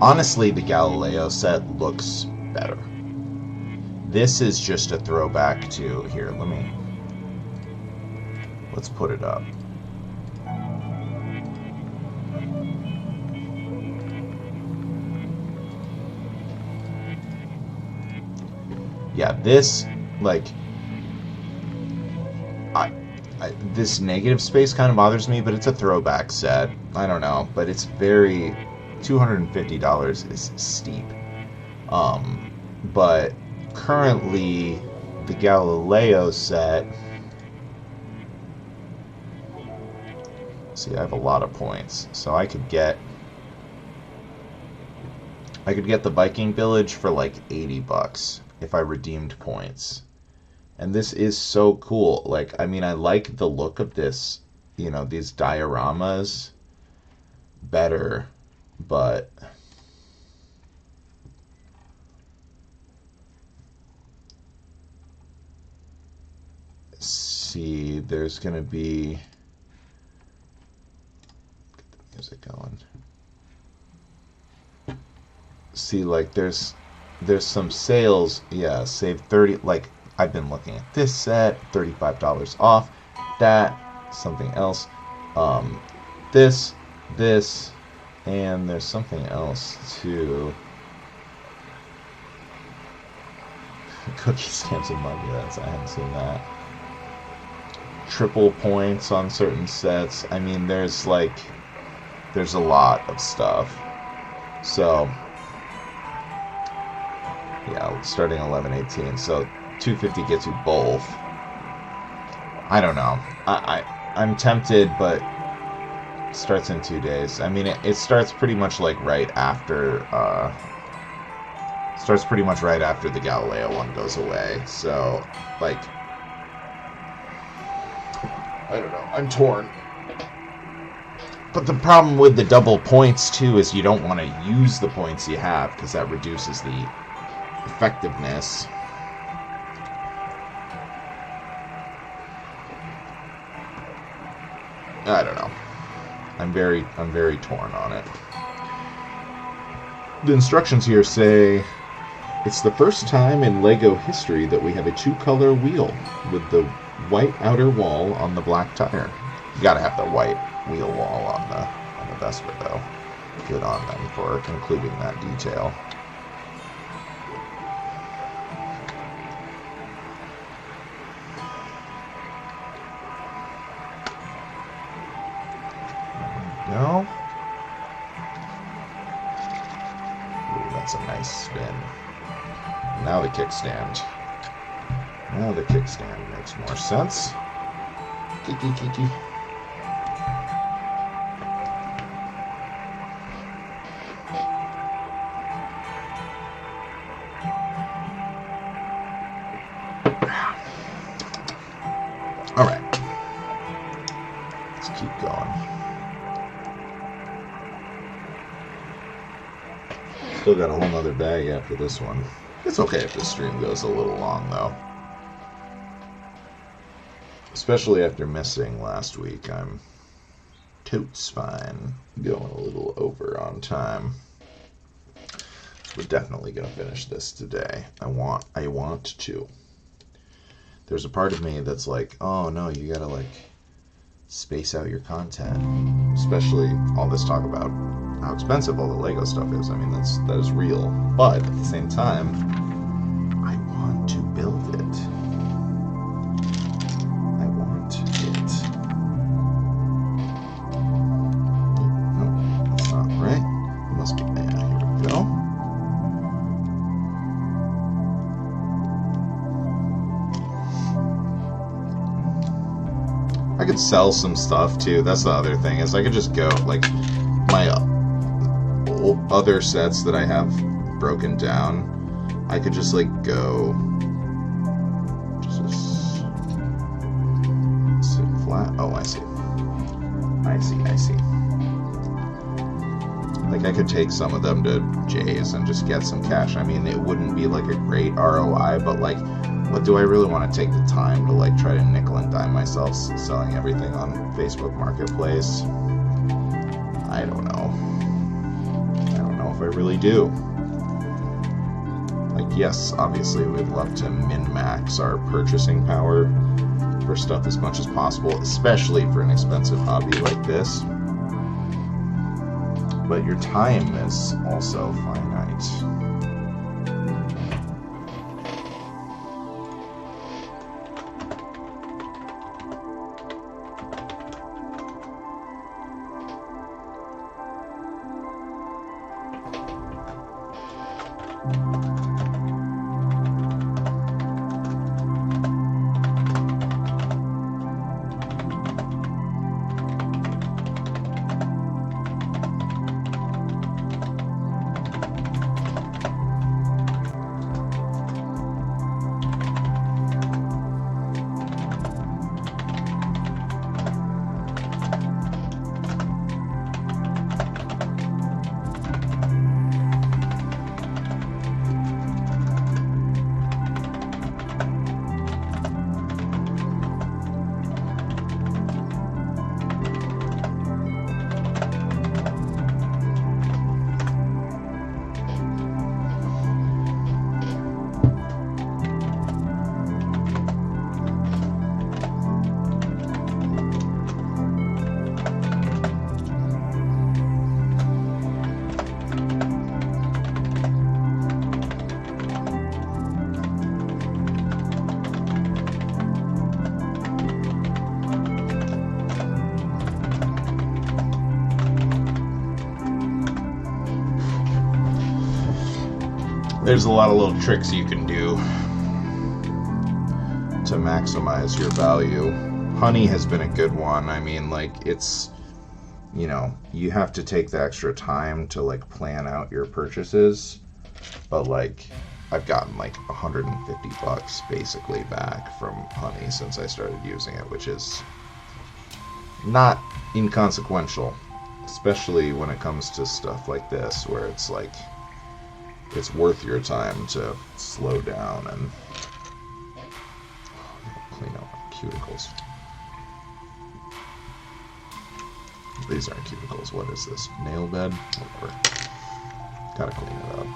Honestly, the Galileo set looks better. this is just a throwback to, here, let's put it up. Yeah, this, like, this negative space kind of bothers me, but it's a throwback set. I don't know, but it's very, $250 is steep. But currently, the Galileo set, see, I have a lot of points, so I could get the Viking Village for like $80 if I redeemed points. And this is so cool. Like, I mean, I like the look of this, you know, these dioramas better, but see, there's gonna be, get the music going. See, like, there's some sales. Yeah, save 30, like, I've been looking at this set, $35 off, that, something else, this, and there's something else too. Cookie stamps and mug, yes, I haven't seen that. Triple points on certain sets. I mean, there's a lot of stuff. So, yeah, starting 11/18, so $250 gets you both. I don't know. I'm tempted, but it starts in 2 days. I mean, it starts pretty much like right after the Galileo one goes away. So, like, I don't know. I'm torn. But the problem with the double points too is you don't want to use the points you have because that reduces the effectiveness. I don't know. I'm very torn on it. The instructions here say, it's the first time in LEGO history that we have a 2-color wheel with the white outer wall on the black tire. You gotta have the white wheel wall on the Vespa though. Good on them for including that detail. No. Ooh, that's a nice spin. Now the kickstand. Now the kickstand makes more sense. Kiki. All right. Let's keep going. Still got a whole nother bag after this one. It's okay if this stream goes a little long, though. Especially after missing last week, I'm totes fine going a little over on time. We're definitely going to finish this today. I want to. There's a part of me that's like, oh no, you gotta like space out your content. Especially all this talk about how expensive all the LEGO stuff is. I mean, that is real. But at the same time, I want to build it. I want it. No, that's not right. It must be, yeah, here we go. I could sell some stuff too. That's the other thing, is I could just go, like, my other sets that I have broken down, I could just like go just sit flat. Oh, I see. Like, I could take some of them to Jay's and just get some cash. I mean, it wouldn't be like a great ROI, but like, what do I really want to take the time to like try to nickel and dime myself selling everything on Facebook Marketplace? I don't know if I really do. Like, yes, obviously we'd love to min-max our purchasing power for stuff as much as possible, especially for an expensive hobby like this. But your time is also finite. There's a lot of little tricks you can do to maximize your value. Honey has been a good one. I mean, like, it's, you know, you have to take the extra time to, like, plan out your purchases. But, like, I've gotten, like, $150 basically back from Honey since I started using it, which is not inconsequential, especially when it comes to stuff like this, where it's, like, it's worth your time to slow down and clean up my cuticles. These aren't cuticles. What is this? Nail bed? Whatever. Gotta clean it up.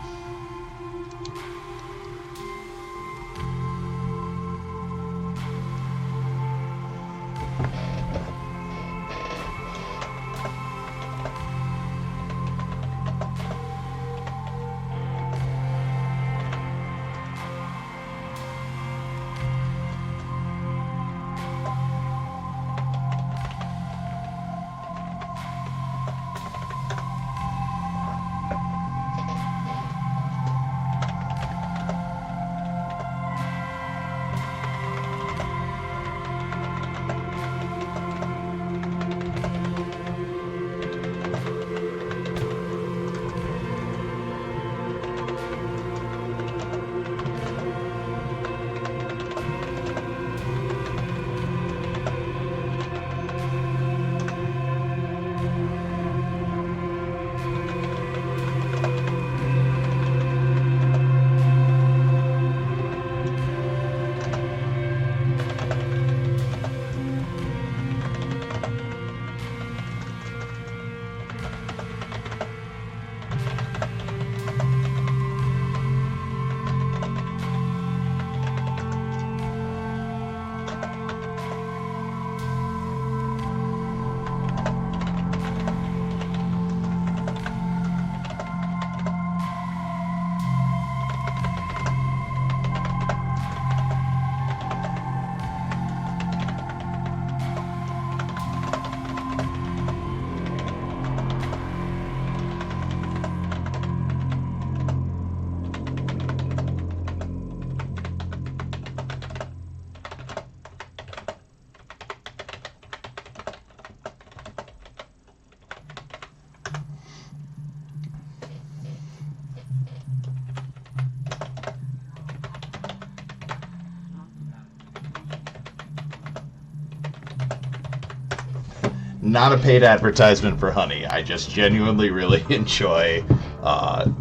Not a paid advertisement for Honey. I just genuinely really enjoy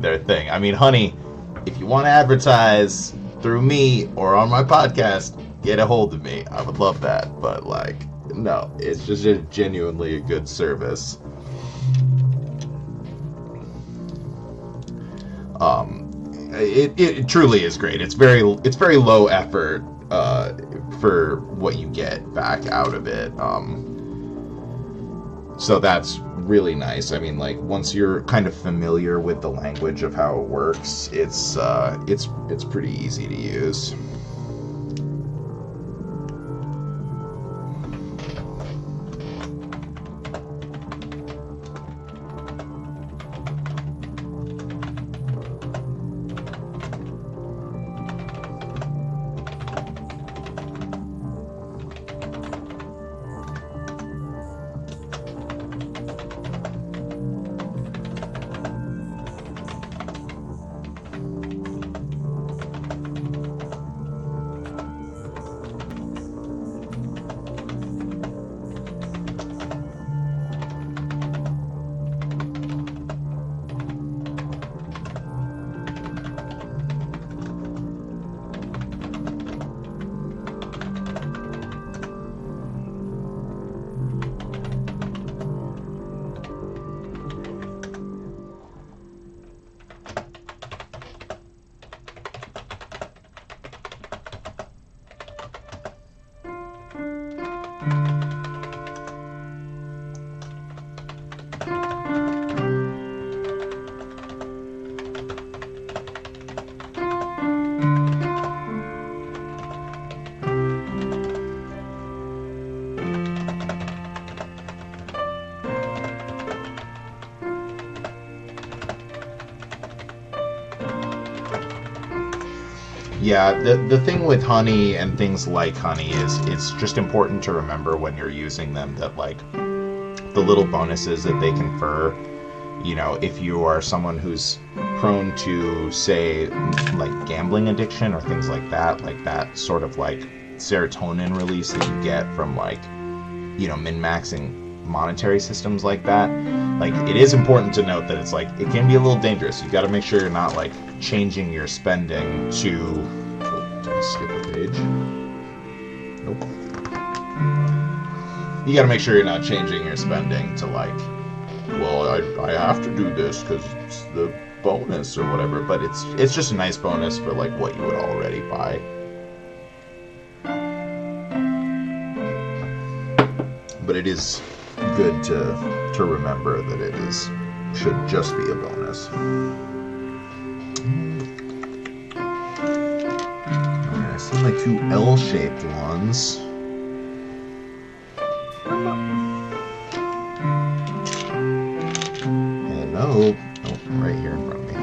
their thing. I mean, Honey, if you want to advertise through me or on my podcast, get a hold of me. I would love that. But, like, no, it's just genuinely a good service. it truly is great. It's very low effort for what you get back out of it. So that's really nice. I mean, like, once you're kind of familiar with the language of how it works, it's pretty easy to use. Yeah, the thing with honey and things like honey is it's just important to remember when you're using them that, like, the little bonuses that they confer, you know, if you are someone who's prone to, say, like gambling addiction or things like that sort of like serotonin release that you get from, like, you know, min-maxing monetary systems like that, like, it is important to note that it's like, it can be a little dangerous. You got to make sure you're not, like, changing your spending to... Oh, did I skip a page? Nope. You got to make sure you're not changing your spending to, like, well, I have to do this because it's the bonus or whatever, but it's just a nice bonus for, like, what you would already buy. But it is good to remember that it should just be a bonus. Alright, I see my two L-shaped ones. Hello. Oh, right here in front of me.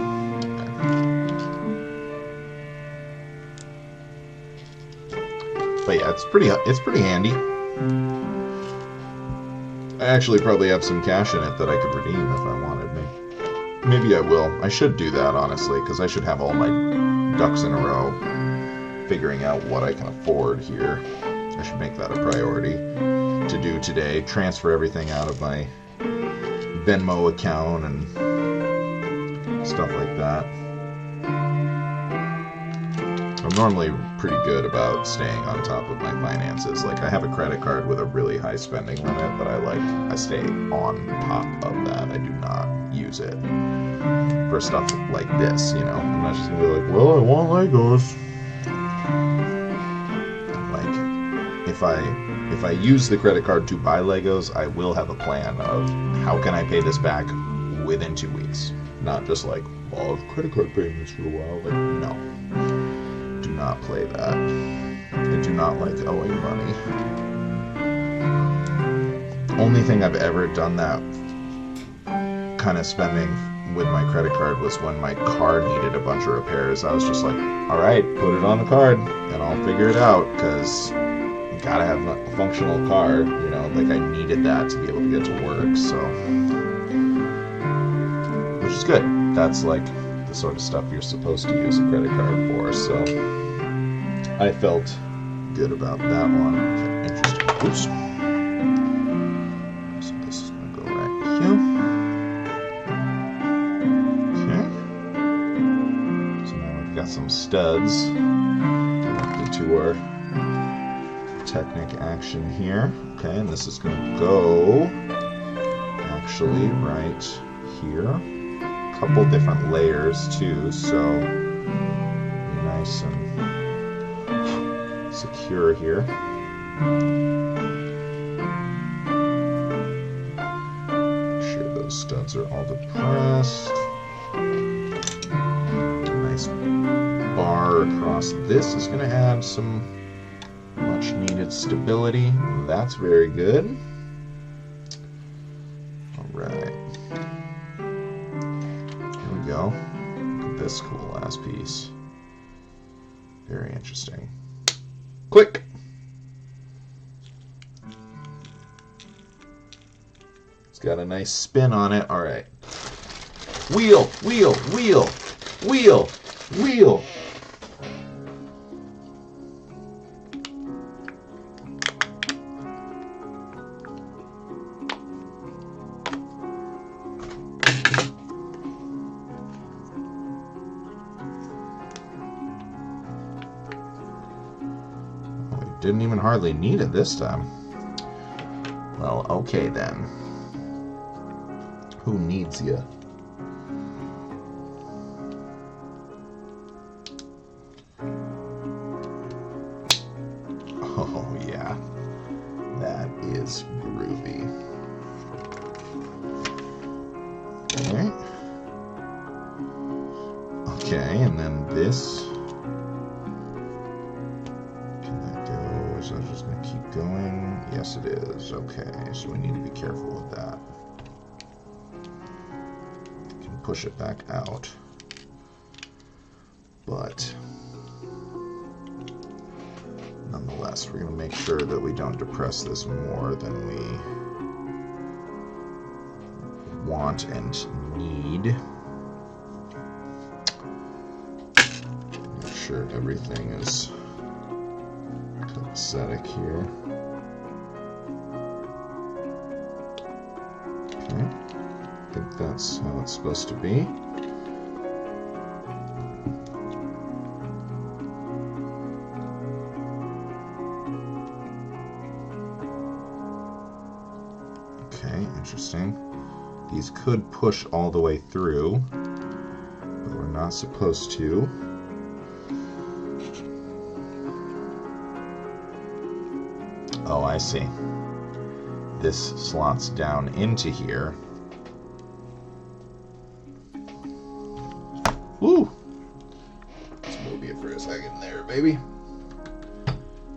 But yeah, it's pretty handy. I actually probably have some cash in it that I could redeem if I wanted. Maybe I will. I should do that, honestly, because I should have all my ducks in a row figuring out what I can afford here. I should make that a priority to do today. Transfer everything out of my Venmo account and stuff like that. I'm normally pretty good about staying on top of my finances. Like, I have a credit card with a really high spending limit, but I stay on top of that. I do not use it for stuff like this, you know. I'm not just gonna be like, well, I want Legos. Like, if I use the credit card to buy Legos, I will have a plan of how can I pay this back within 2 weeks. Not just like, well, I'll have credit card payments for a while. Like, no. Do not play that. I do not like owing money. Only thing I've ever done that kind of spending with my credit card was when my car needed a bunch of repairs. I was just like, all right, put it on the card and I'll figure it out, because you gotta have a functional car, you know, like I needed that to be able to get to work, so, which is good. That's like the sort of stuff you're supposed to use a credit card for, so I felt good about that one. Okay, interesting. Oops. So this is gonna go right here. Okay. So now we've got some studs connected to our Technic action here. Okay, and this is gonna go actually right here. A couple different layers too, so nice and secure here. Make sure those studs are all depressed. Nice bar across this is going to add some much needed stability. That's very good. All right. Here we go. Look at this cool ass piece. Very interesting. Quick! It's got a nice spin on it. All right. Wheel, wheel, wheel, wheel, wheel. Didn't even hardly need it this time. Well, okay then. Who needs you? Oh yeah, that is groovy. Okay. Okay, and then this. So I'm just going to keep going. Yes, it is. Okay, so we need to be careful with that. We can push it back out. But nonetheless, we're going to make sure that we don't depress this more than we want and need. Make sure everything is aesthetic here. Okay, I think that's how it's supposed to be. Okay, interesting. These could push all the way through, but we're not supposed to. Oh, I see. This slots down into here. Woo! Let's move you for a second there, baby.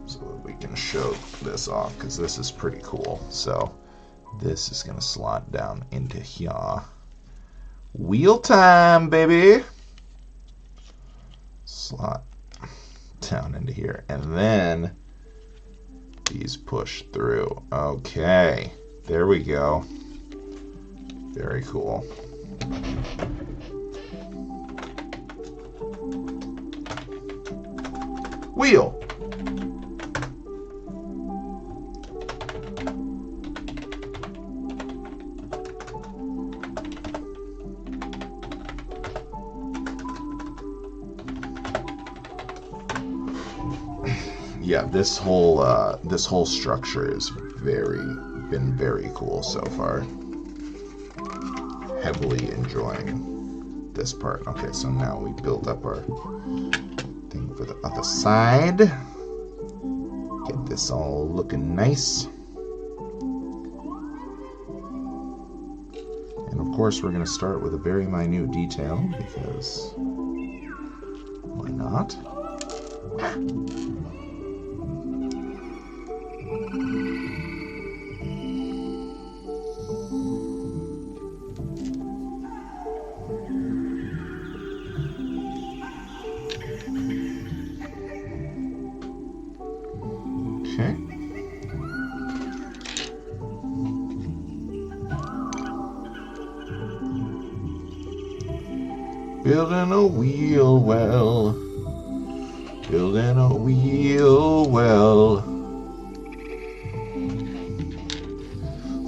So that we can show this off, because this is pretty cool. So this is going to slot down into here. Wheel time, baby! Slot down into here. And then these push through. Okay, there we go. Very cool. Wheel. Yeah, this whole structure has been very cool so far. Heavily enjoying this part. Okay, so now we build up our thing for the other side. Get this all looking nice. And of course we're going to start with a very minute detail, because why not? Okay. Building a wheel well. Building a wheel well.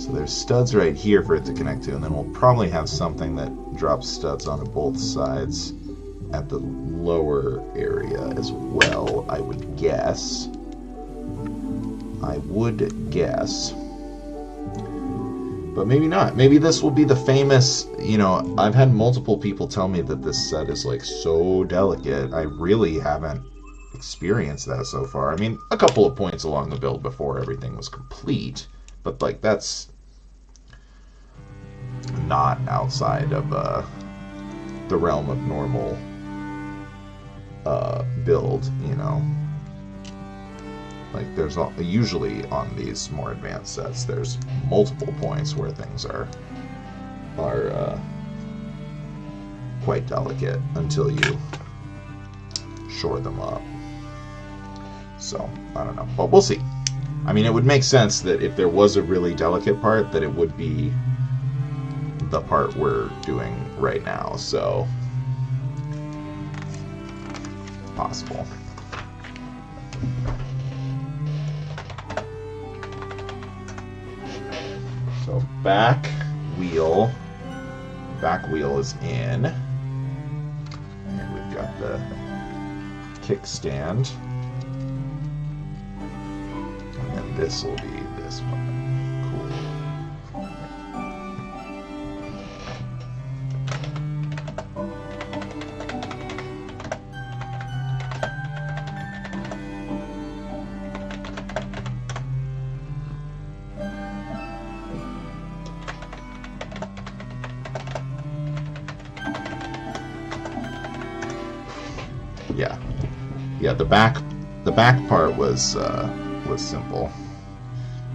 So there's studs right here for it to connect to, and then we'll probably have something that drops studs onto both sides at the lower area as well, I would guess. But maybe not. Maybe this will be the famous, you know, I've had multiple people tell me that this set is like so delicate. I really haven't experienced that so far. I mean, a couple of points along the build before everything was complete, but like that's not outside of the realm of normal build, you know. Like there's usually on these more advanced sets, there's multiple points where things are quite delicate until you shore them up. So I don't know, but we'll see. I mean, it would make sense that if there was a really delicate part, that it would be the part we're doing right now. So possible. So back wheel is in, and we've got the kickstand, and then this will be this one. Yeah, the back part was simple,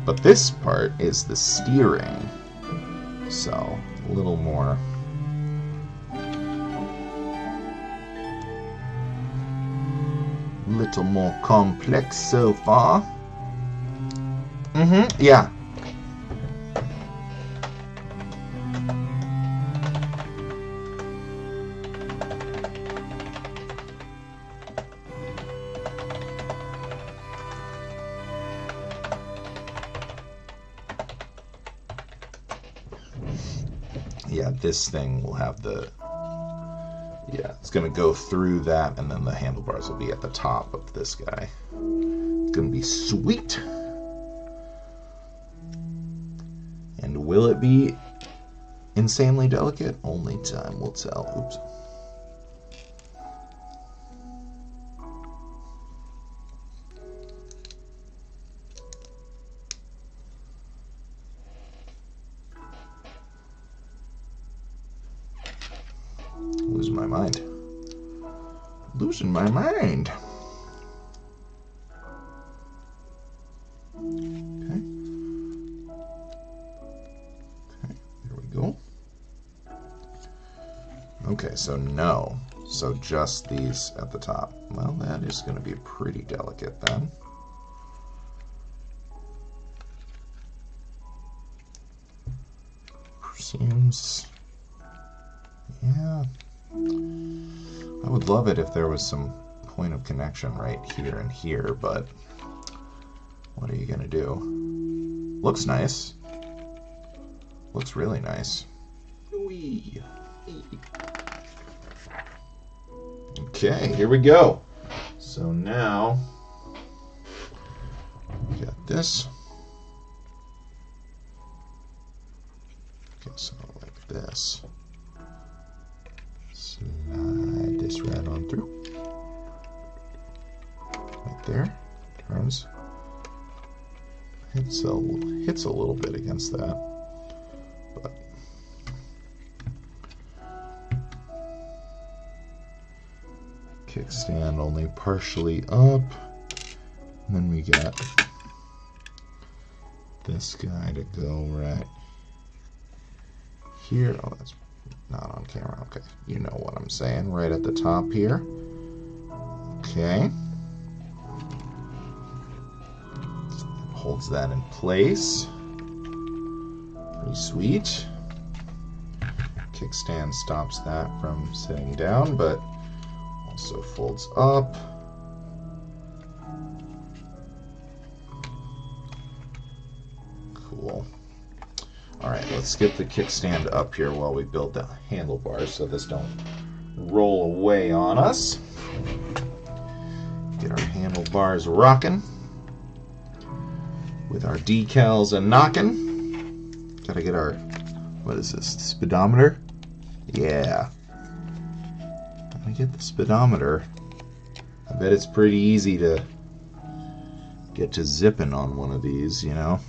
but this part is the steering, so a little more complex so far. Yeah. Yeah, this thing will have the... Yeah, it's going to go through that, and then the handlebars will be at the top of this guy. It's going to be sweet. And will it be insanely delicate? Only time will tell. Oops. Losing my mind. Losing my mind. Okay. Okay, there we go. Okay, so no. So just these at the top. Well, that is going to be pretty delicate then. Seems... Yeah. I would love it if there was some point of connection right here and here, but what are you gonna do? Looks nice. Looks really nice. Whee. Okay, here we go. So now we got this. Okay, so like this. Slide this right on through. Right there. Turns. Hits a little bit against that. But kickstand only partially up. And then we got this guy to go right here. Oh, that's not on camera. Okay, you know what I'm saying. Right at the top here. Okay. Holds that in place. Pretty sweet. Kickstand stops that from sitting down, but also folds up. Cool. Alright, let's get the kickstand up here while we build the handlebars so this don't roll away on us. Get our handlebars rocking with our decals a knocking. Gotta get our, what is this, speedometer? Yeah. Gotta get the speedometer. I bet it's pretty easy to get to zipping on one of these, you know?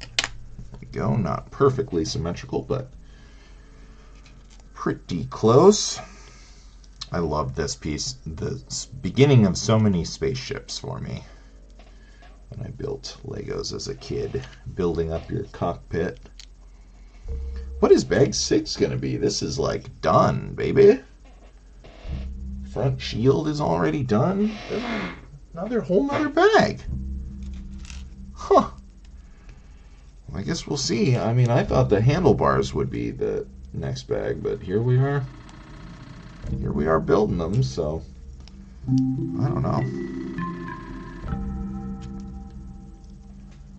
There we go. Not perfectly symmetrical, but pretty close. I love this piece. The beginning of so many spaceships for me. When I built Legos as a kid, building up your cockpit. What is bag 6 going to be? This is like done, baby. Front shield is already done. Another whole nother bag. Huh. Well, I guess we'll see. I mean, I thought the handlebars would be the next bag, but here we are. Here we are building them, so I don't know.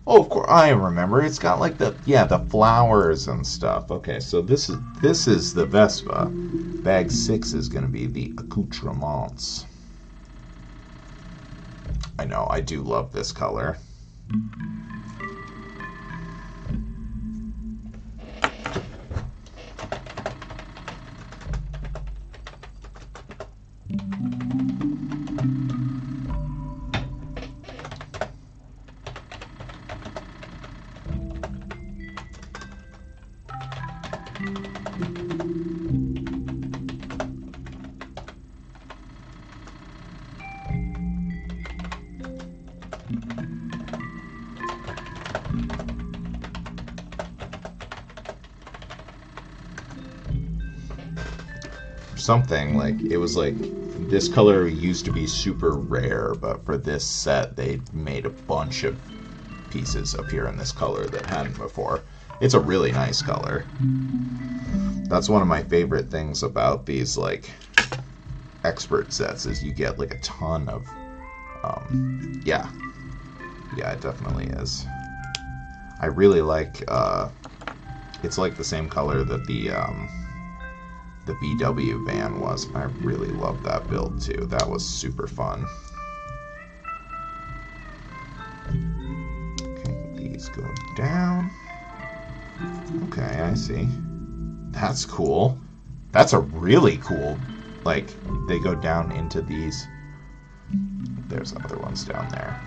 Oh, of course, I remember. It's got like the flowers and stuff. Okay, so this is the Vespa. Bag 6 is going to be the accoutrements. I know, I do love this color. Something like it was like this color used to be super rare, but for this set they made a bunch of pieces appear in this color that hadn't before. It's a really nice color. That's one of my favorite things about these like expert sets is you get like a ton of yeah, it definitely is. I really like it's like the same color that the VW van was. I really loved that build too. That was super fun. Okay, these go down. Okay, I see. That's cool. That's a really cool, like, they go down into these. There's other ones down there.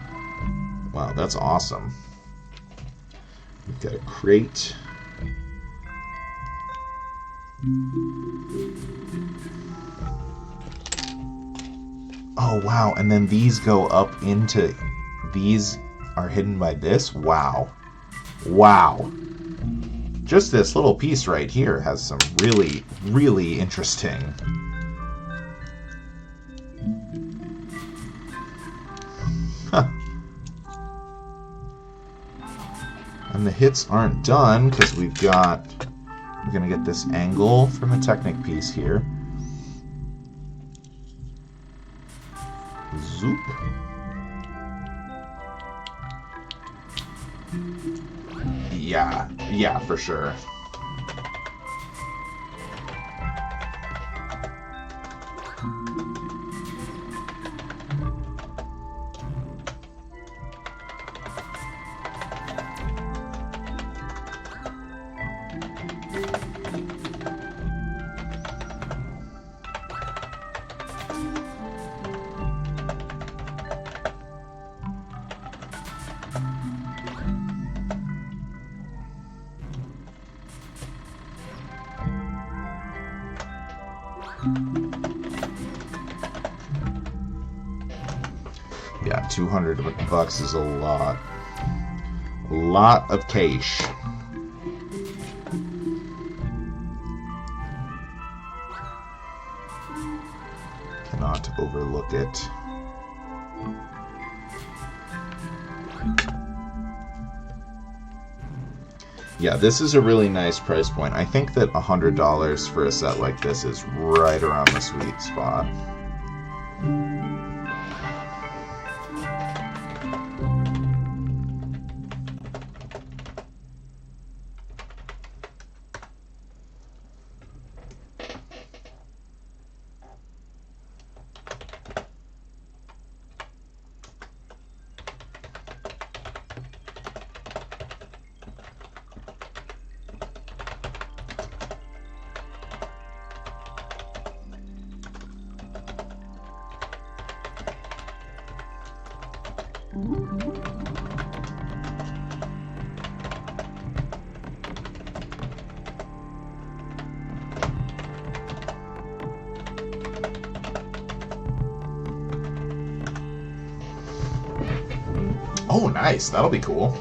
Wow, that's awesome. We've got a crate. Oh, wow. And then these go up into... These are hidden by this? Wow. Wow. Just this little piece right here has some really, really interesting... Huh. And the hits aren't done because we've got... We're going to get this angle from a Technic piece here. Zoop. Yeah, for sure. Yeah, $200 is a lot. A lot of cash. Cannot overlook it. Yeah, this is a really nice price point. I think that $100 for a set like this is right around the sweet spot. Oh, nice. That'll be cool.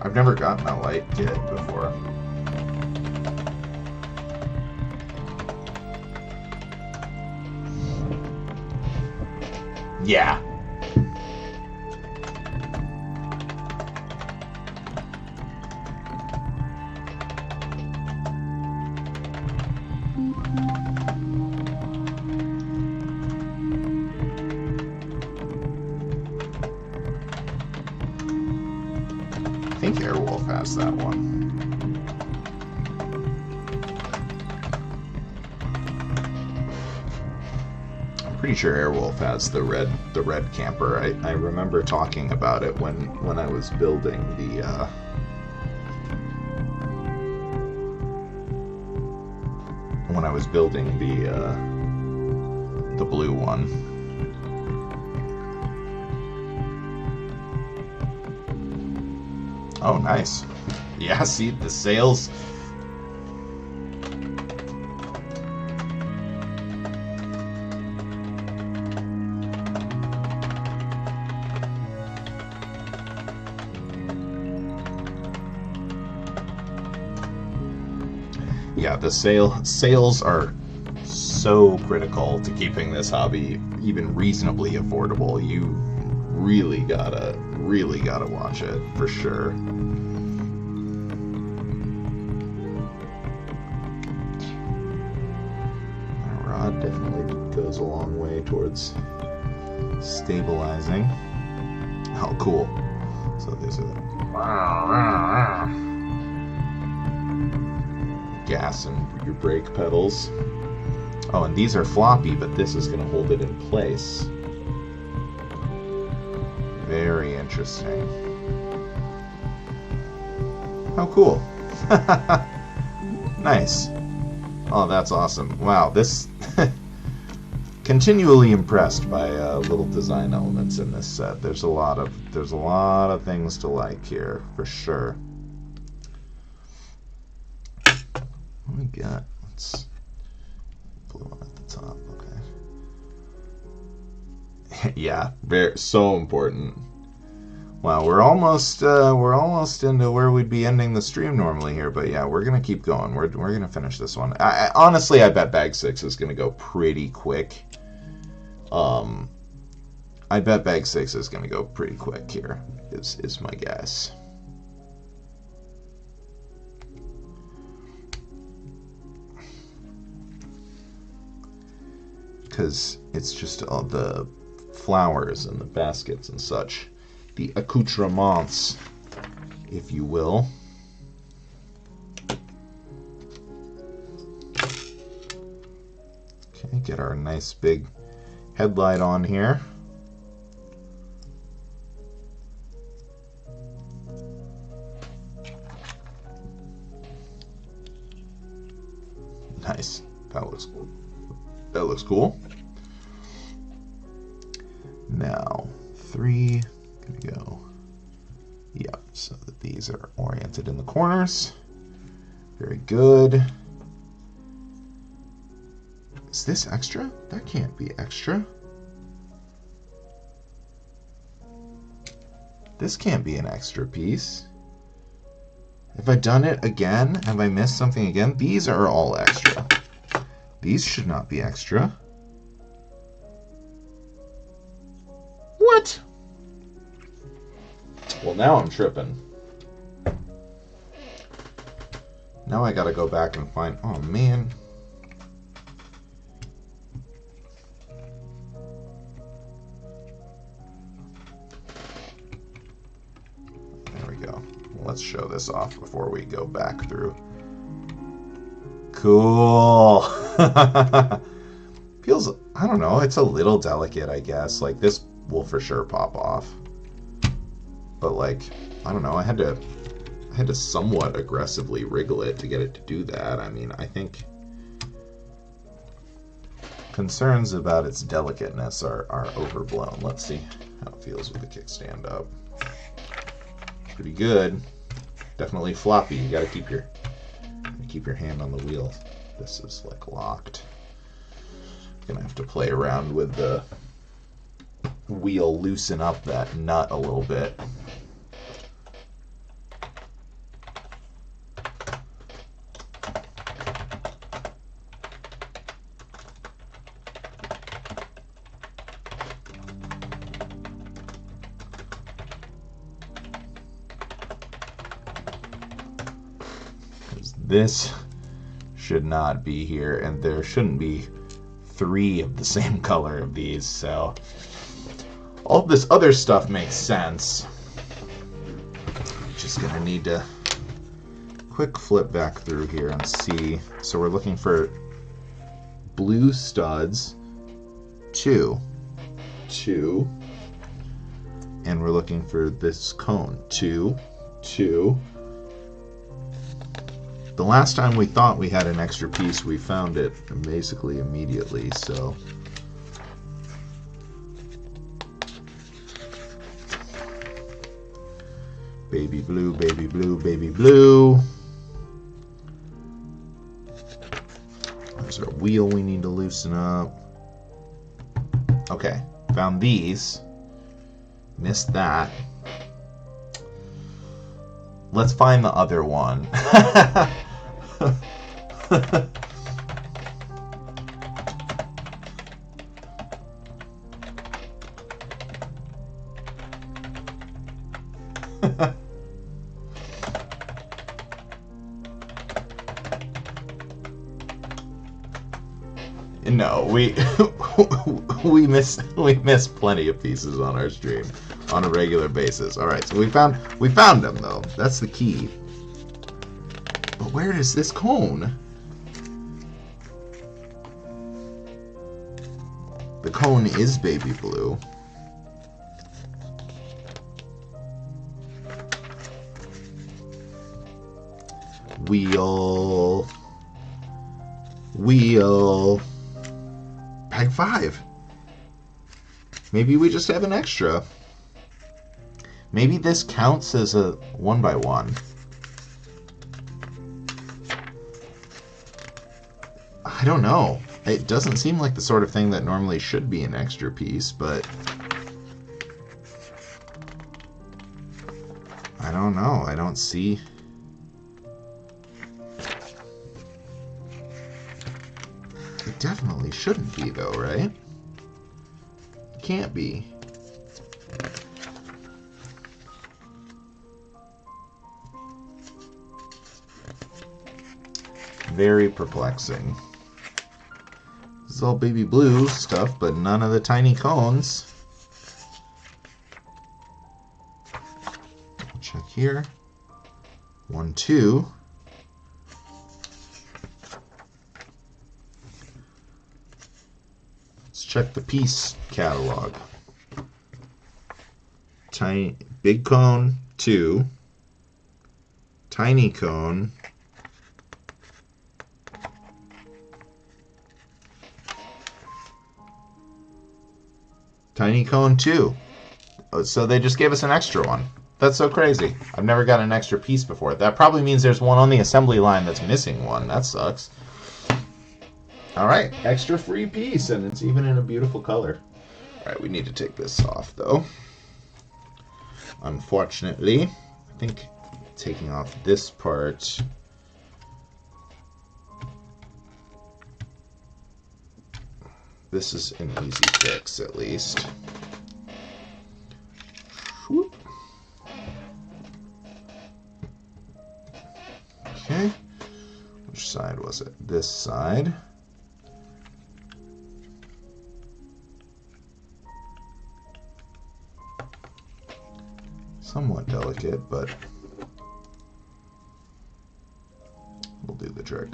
I've never gotten a light kit before. Yeah. I think Airwolf has that one. I'm pretty sure Airwolf has the red camper. I remember talking about it when I was building the the blue one. Oh, nice. Yeah, see, the sails. Yeah, the sails are so critical to keeping this hobby even reasonably affordable. You really gotta watch it for sure. That rod definitely goes a long way towards stabilizing. Oh, cool. So these are the gas and your brake pedals. Oh, and these are floppy, but this is going to hold it in place. Very interesting. How cool. Nice. Oh, that's awesome. Wow, this... Continually impressed by little design elements in this set. There's a lot of things to like here, for sure. What we got? Let's... Blue one at the top, okay. Yeah, so important. Wow, we're almost into where we'd be ending the stream normally here, but yeah, we're gonna keep going. We're gonna finish this one. Honestly, I bet bag 6 is gonna go pretty quick. I bet bag 6 is gonna go pretty quick here. Is my guess. Because it's just all the flowers and the baskets and such. The accoutrements, if you will. Okay, get our nice big headlight on here. Nice. That looks cool. That looks cool. Now, 3, gonna go. Yep, so that these are oriented in the corners. Very good. Is this extra? That can't be extra. This can't be an extra piece. Have I done it again? Have I missed something again? These are all extra. These should not be extra. What? Well, now I'm tripping. Now I gotta go back and find... Oh, man. There we go. Let's show this off before we go back through. Cool. Feels, I don't know, it's a little delicate, I guess. Like, this will for sure pop off. But, like, I don't know, I had to somewhat aggressively wriggle it to get it to do that. I mean, I think concerns about its delicateness are overblown. Let's see how it feels with the kickstand up. Pretty good. Definitely floppy. You gotta keep your hand on the wheel. This is like locked. Gonna have to play around with the wheel, loosen up that nut a little bit. This should not be here, and there shouldn't be 3 of the same color of these, so all this other stuff makes sense. Just gonna need to quick flip back through here and see. So we're looking for blue studs, 2, and we're looking for this cone, 2. The last time we thought we had an extra piece, we found it basically immediately, so. Baby blue, baby blue, baby blue. There's our wheel we need to loosen up. Okay, found these. Missed that. Let's find the other one. No, we miss plenty of pieces on our stream on a regular basis. All right, so we found them though. That's the key. But where is this cone? The cone is baby blue. Wheel. Bag 5. Maybe we just have an extra. Maybe this counts as a 1x1. I don't know. It doesn't seem like the sort of thing that normally should be an extra piece, but I don't know. I don't see. It definitely shouldn't be, though, right? It can't be. Very perplexing. This is all baby blue stuff, but none of the tiny cones. Check here. 1, 2. Let's check the piece catalog. Big cone, 2. Tiny cone. Tiny cone 2. So they just gave us an extra one. That's so crazy. I've never got an extra piece before. That probably means there's one on the assembly line that's missing one. That sucks. Alright, extra free piece, and it's even in a beautiful color. Alright, we need to take this off, though. Unfortunately, I think taking off this part... This is an easy fix, at least. Whoop. Okay. Which side was it? This side. Somewhat delicate, but we'll do the trick.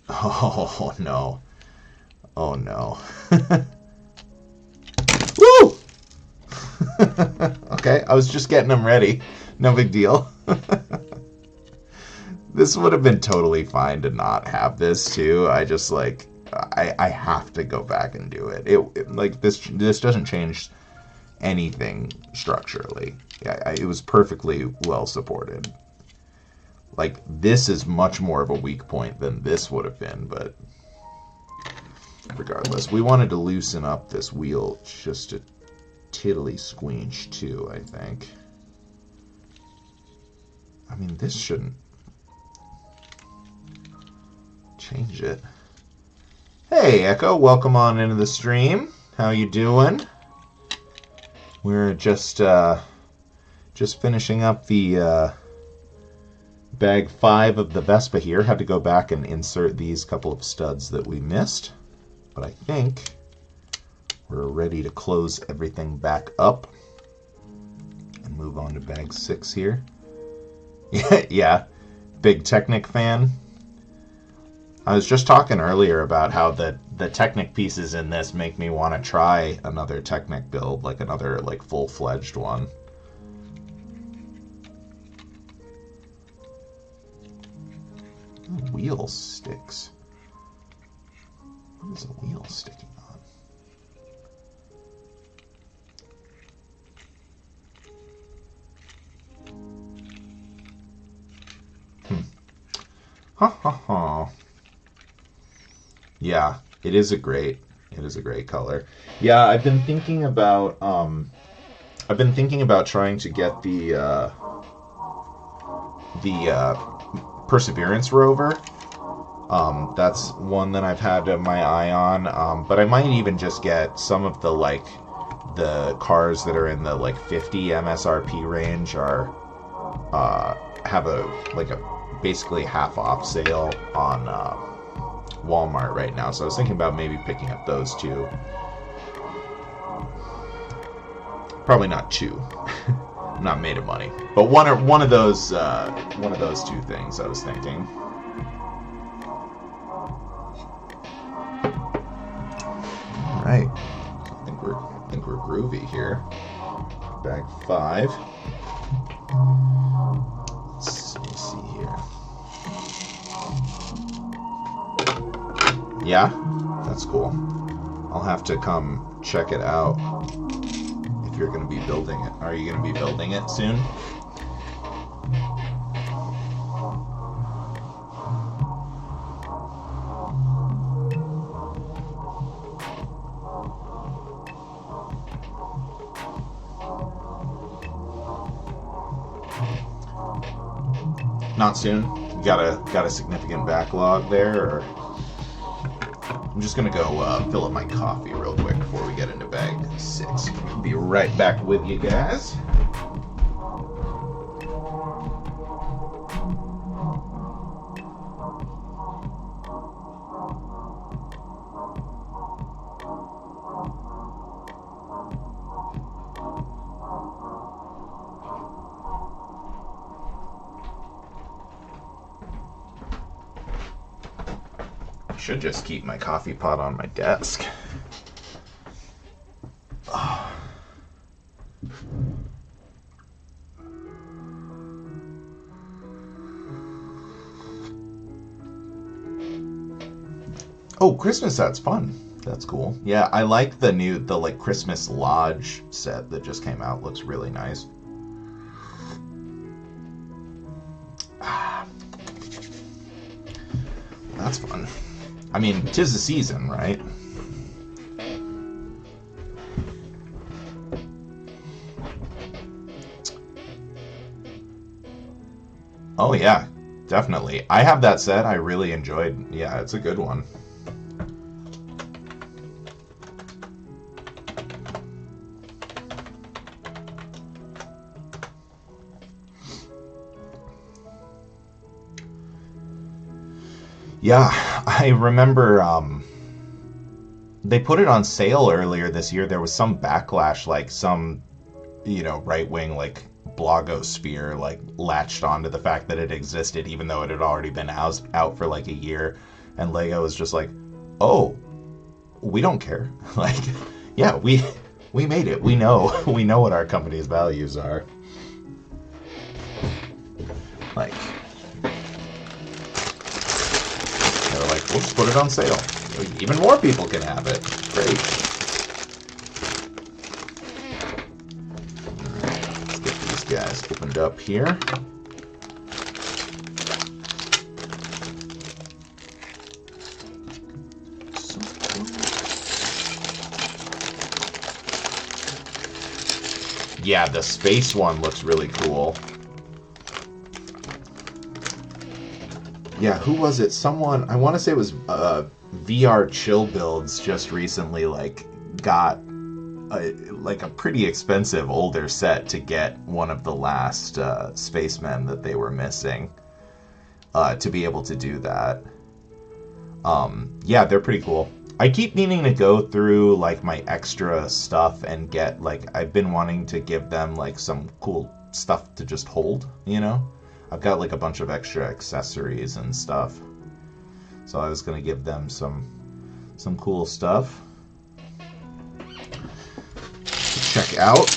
Oh, no. Oh no. Woo! Okay, I was just getting them ready. No big deal. This would have been totally fine to not have this too. I just like, I have to go back and do it. Like this doesn't change anything structurally. Yeah, it was perfectly well supported. Like, this is much more of a weak point than this would have been, but regardless, we wanted to loosen up this wheel just a tiddly squeanch too, I think. I mean, this shouldn't change it. Hey, Echo, welcome on into the stream. How you doing? We're just finishing up the bag 5 of the Vespa here. Had to go back and insert these couple of studs that we missed. But I think we're ready to close everything back up and move on to bag 6 here. Yeah, big Technic fan. I was just talking earlier about how the Technic pieces in this make me want to try another Technic build, like another like full-fledged one. Wheel sticks. What is a wheel sticking on? Ha ha ha. Yeah, it is a great color. Yeah, I've been thinking about trying to get the Perseverance rover. That's one that I've had my eye on. But I might even just get some of the the cars that are in the 50 MSRP range are have a basically half off sale on Walmart right now. So I was thinking about maybe picking up those two. Probably not two. I'm not made of money, but one of those two things I was thinking. All right, I think we're groovy here. Bag 5. Let me see here. Yeah, that's cool. I'll have to come check it out if you're going to be building it. Are you going to be building it soon? Not soon? You got a significant backlog there, or? I'm just gonna go fill up my coffee real quick before we get into bag 6. Be right back with you guys. Should just keep my coffee pot on my desk. Oh, Christmas set's fun. That's cool. Yeah, I like the Christmas Lodge set that just came out. Looks really nice. That's fun. I mean, 'tis the season, right? Oh yeah, definitely. I have that set. I really enjoyed. Yeah, it's a good one. Yeah, I remember they put it on sale earlier this year. There was some backlash, some, right-wing, blogosphere, latched onto the fact that it existed, even though it had already been out for, a year. And Lego was just like, oh, we don't care. Yeah, we made it. We know what our company's values are. We'll just put it on sale. Even more people can have it. Great. Alright, let's get these guys opened up here. Yeah, the space one looks really cool. Yeah, who was it? Someone, I want to say it was VR Chill Builds just recently, like, got a pretty expensive older set to get one of the last spacemen that they were missing to be able to do that. Yeah, they're pretty cool. I keep needing to go through, like, my extra stuff and get, like, I've been wanting to give them, like, some cool stuff to just hold, you know? I've got, like, a bunch of extra accessories and stuff. So I was going to give them some cool stuff to check out.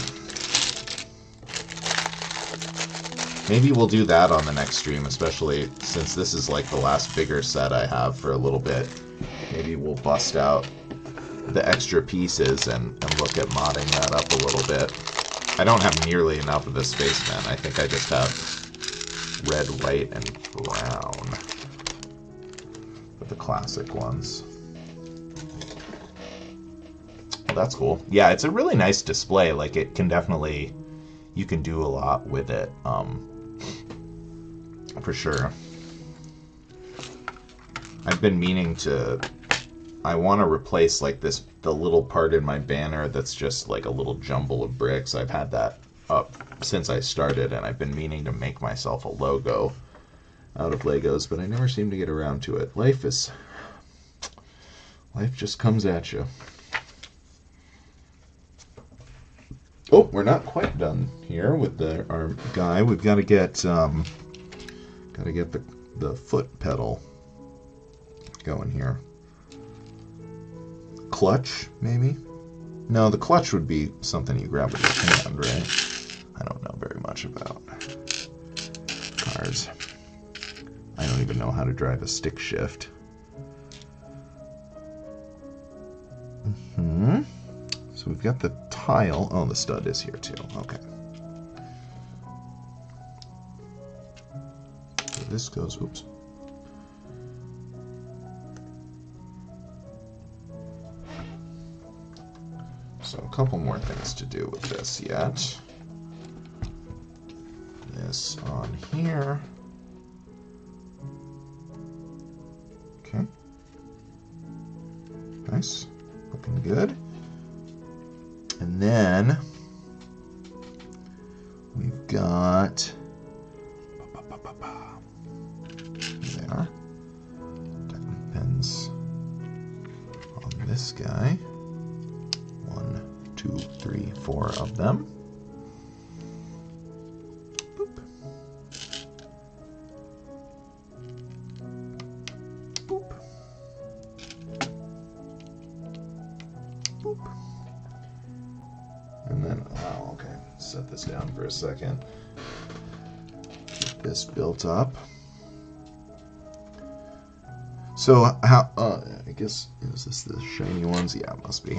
Maybe we'll do that on the next stream, especially since this is, like, the last bigger set I have for a little bit. Maybe we'll bust out the extra pieces and look at modding that up a little bit. I don't have nearly enough of the spacemen. I think I just have red, white, and brown for the classic ones. Well, that's cool. Yeah, it's a really nice display. Like, it can definitely... You can do a lot with it. For sure. I've been meaning to... I want to replace, like, the little part in my banner that's just, like, a little jumble of bricks. I've had that up since I started, and I've been meaning to make myself a logo out of Legos, but I never seem to get around to it. Life just comes at you. Oh, we're not quite done here with our guy. We've got to get the foot pedal going here. Clutch, maybe? No, the clutch would be something you grab with your hand, right? I don't know very much about cars. I don't even know how to drive a stick shift. So we've got the tile. Oh, the stud is here too. Okay. So this goes, oops. So a couple more things to do with this yet. This on here. Okay. Nice. Looking good. And then we've got there. Decking pins on this guy. 1, 2, 3, 4 of them. Boop. Boop. Boop. And then, wow, okay, set this down for a second. Get this built up. So, how, I guess, is this the shiny ones? Yeah, it must be.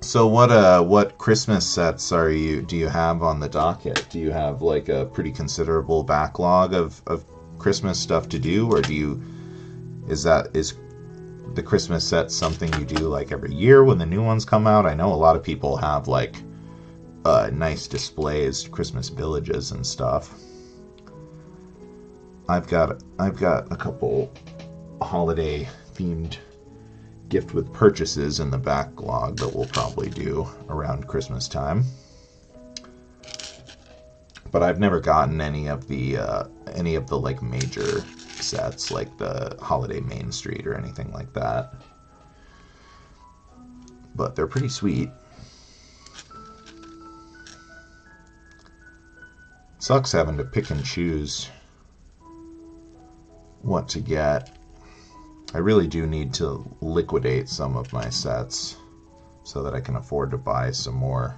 So what Christmas sets do you have on the docket? Do you have like a pretty considerable backlog of Christmas stuff to do, or is the Christmas set something you do like every year when the new ones come out? I know a lot of people have like nice displays, Christmas villages and stuff. I've got a couple holiday themed gift with purchases in the backlog that we'll probably do around Christmas time. But I've never gotten any of the like major sets, like the Holiday Main Street or anything like that. But they're pretty sweet. Sucks having to pick and choose what to get. I really do need to liquidate some of my sets so that I can afford to buy some more.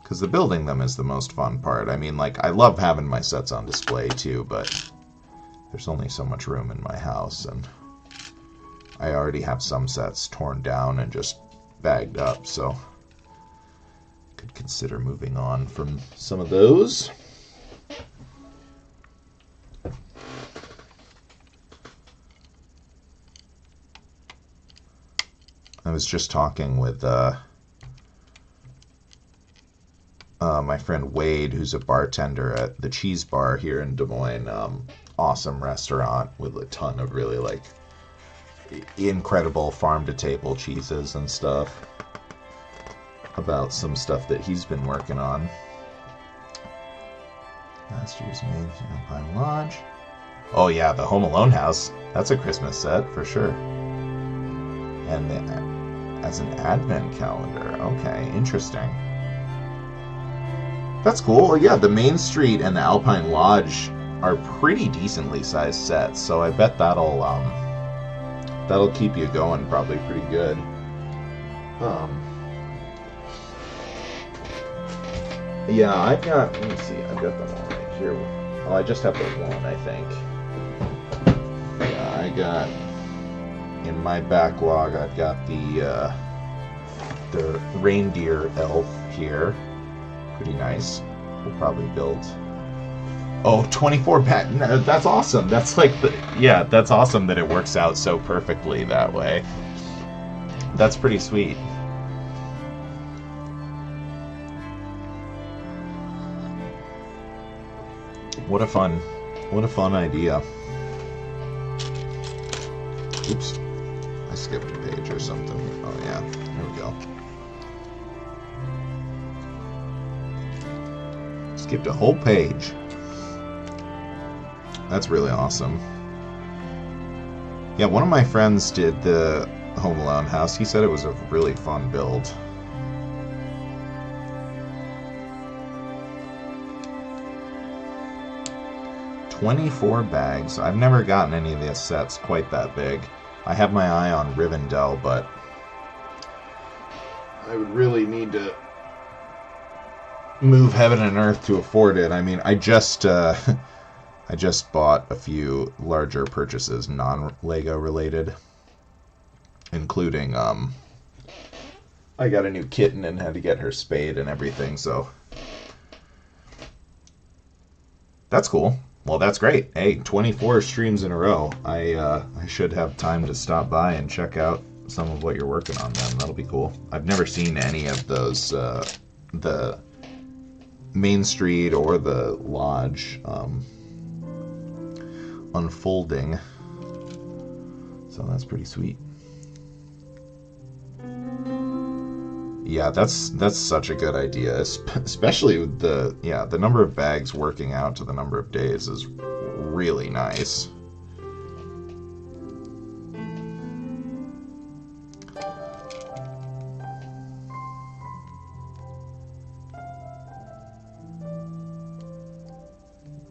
Because the building them is the most fun part. I mean, like, I love having my sets on display too, but there's only so much room in my house, and I already have some sets torn down and just bagged up, so could consider moving on from some of those. I was just talking with my friend Wade, who's a bartender at the Cheese Bar here in Des Moines. Awesome restaurant with a ton of really like incredible farm-to-table cheeses and stuff, about some stuff that he's been working on. Last year's made Alpine Lodge. Oh yeah, the Home Alone house. That's a Christmas set for sure. And as an advent calendar. Okay, interesting. That's cool. Yeah, the Main Street and the Alpine Lodge are pretty decently sized sets, so I bet that'll keep you going probably pretty good. Yeah, let me see, I've got them all right here. Oh, I just have the one, I think. Yeah, I got, in my backlog, I've got the reindeer elf here. Pretty nice. We'll probably build... Oh, 24 pack. No, that's awesome. That's like that's awesome that it works out so perfectly that way. That's pretty sweet. What a fun idea. Oops. I skipped a page or something. Oh yeah, here we go. Skipped a whole page. That's really awesome. Yeah, one of my friends did the Home Alone house. He said it was a really fun build. $24 bags. I've never gotten any of these sets quite that big. I have my eye on Rivendell, but I would really need to move heaven and earth to afford it. I mean, I just bought a few larger purchases, non-Lego related, including I got a new kitten and had to get her spayed and everything, so that's cool. Well, that's great. Hey, 24 streams in a row. I should have time to stop by and check out some of what you're working on then. That'll be cool. I've never seen any of those, the Main Street or the Lodge unfolding. So that's pretty sweet. Yeah, that's such a good idea, especially with the number of bags working out to the number of days is really nice.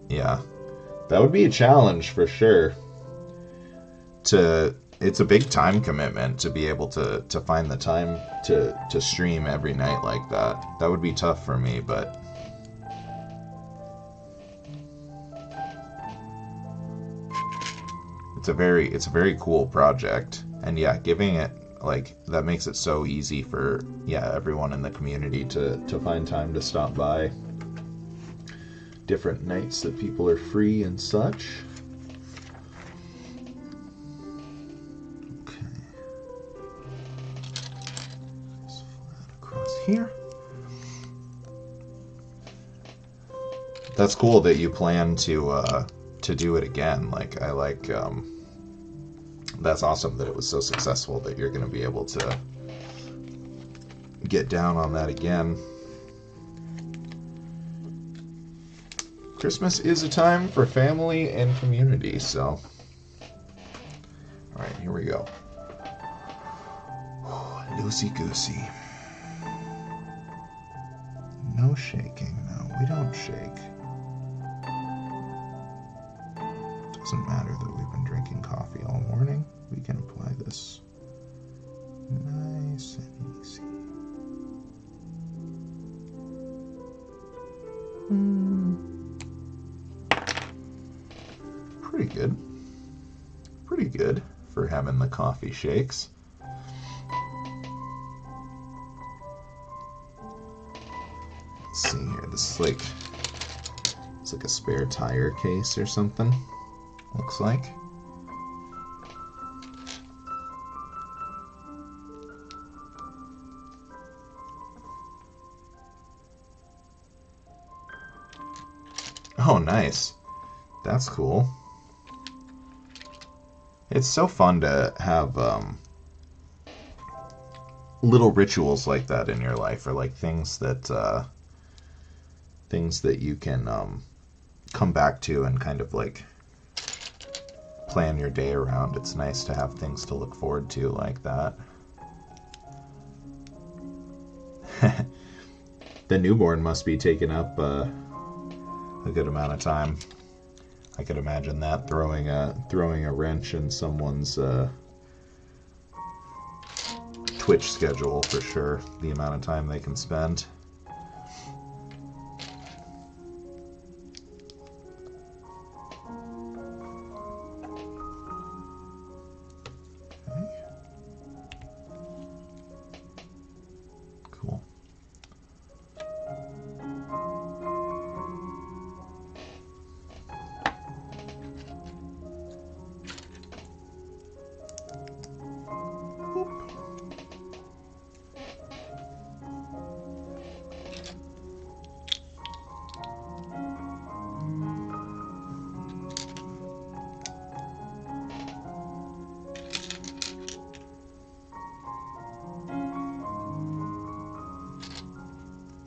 Yeah, that would be a challenge for sure. It's a big time commitment to be able to find the time to stream every night like that. That would be tough for me, but it's a very cool project. And yeah, giving it like that makes it so easy for everyone in the community to find time to stop by. Different nights that people are free and such. Here. That's cool that you plan to do it again. Like that's awesome that it was so successful that you're going to be able to get down on that again. Christmas is a time for family and community, so all right, here we go. Loosey goosey. No shaking. No, we don't shake. Doesn't matter that we've been drinking coffee all morning. We can apply this nice and easy. Pretty good. for having the coffee shakes. Let's see here. This is like, it's like a spare tire case or something. Looks like. Oh, nice. That's cool. It's so fun to have little rituals like that in your life, or like things that you can come back to and kind of like plan your day around. It's nice to have things to look forward to like that. The newborn must be taking up a good amount of time. I could imagine that throwing a wrench in someone's Twitch schedule for sure. The amount of time they can spend. Okay. Cool.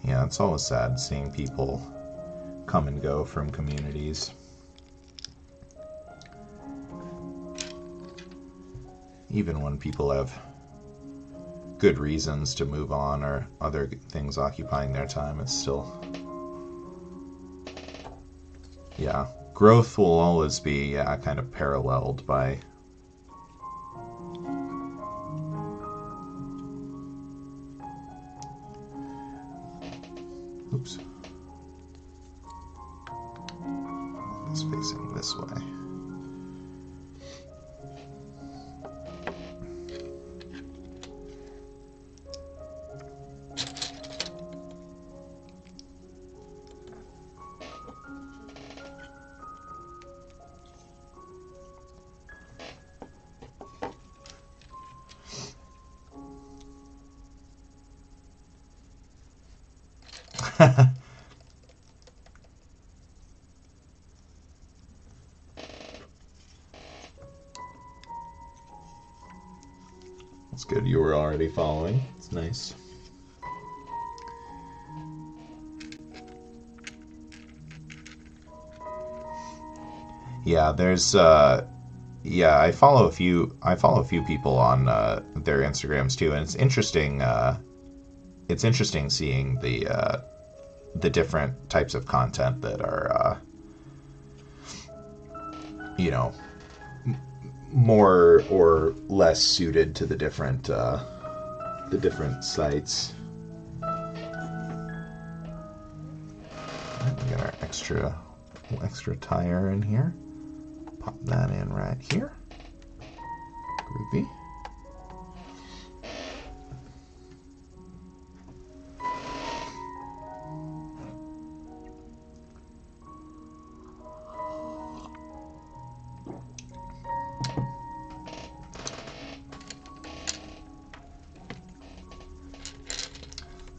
Yeah, it's always sad seeing people come and go from communities. Even when people have good reasons to move on or other things occupying their time, it's still... Yeah, growth will always be, kind of paralleled by... Oops. It's facing this way. That's good. You were already following. It's nice. Yeah, there's yeah, I follow a few people on their Instagrams too, and it's interesting seeing the different types of content that are you know, more or less suited to the different sites. We got our extra tire in here. Pop that in right here. Groovy.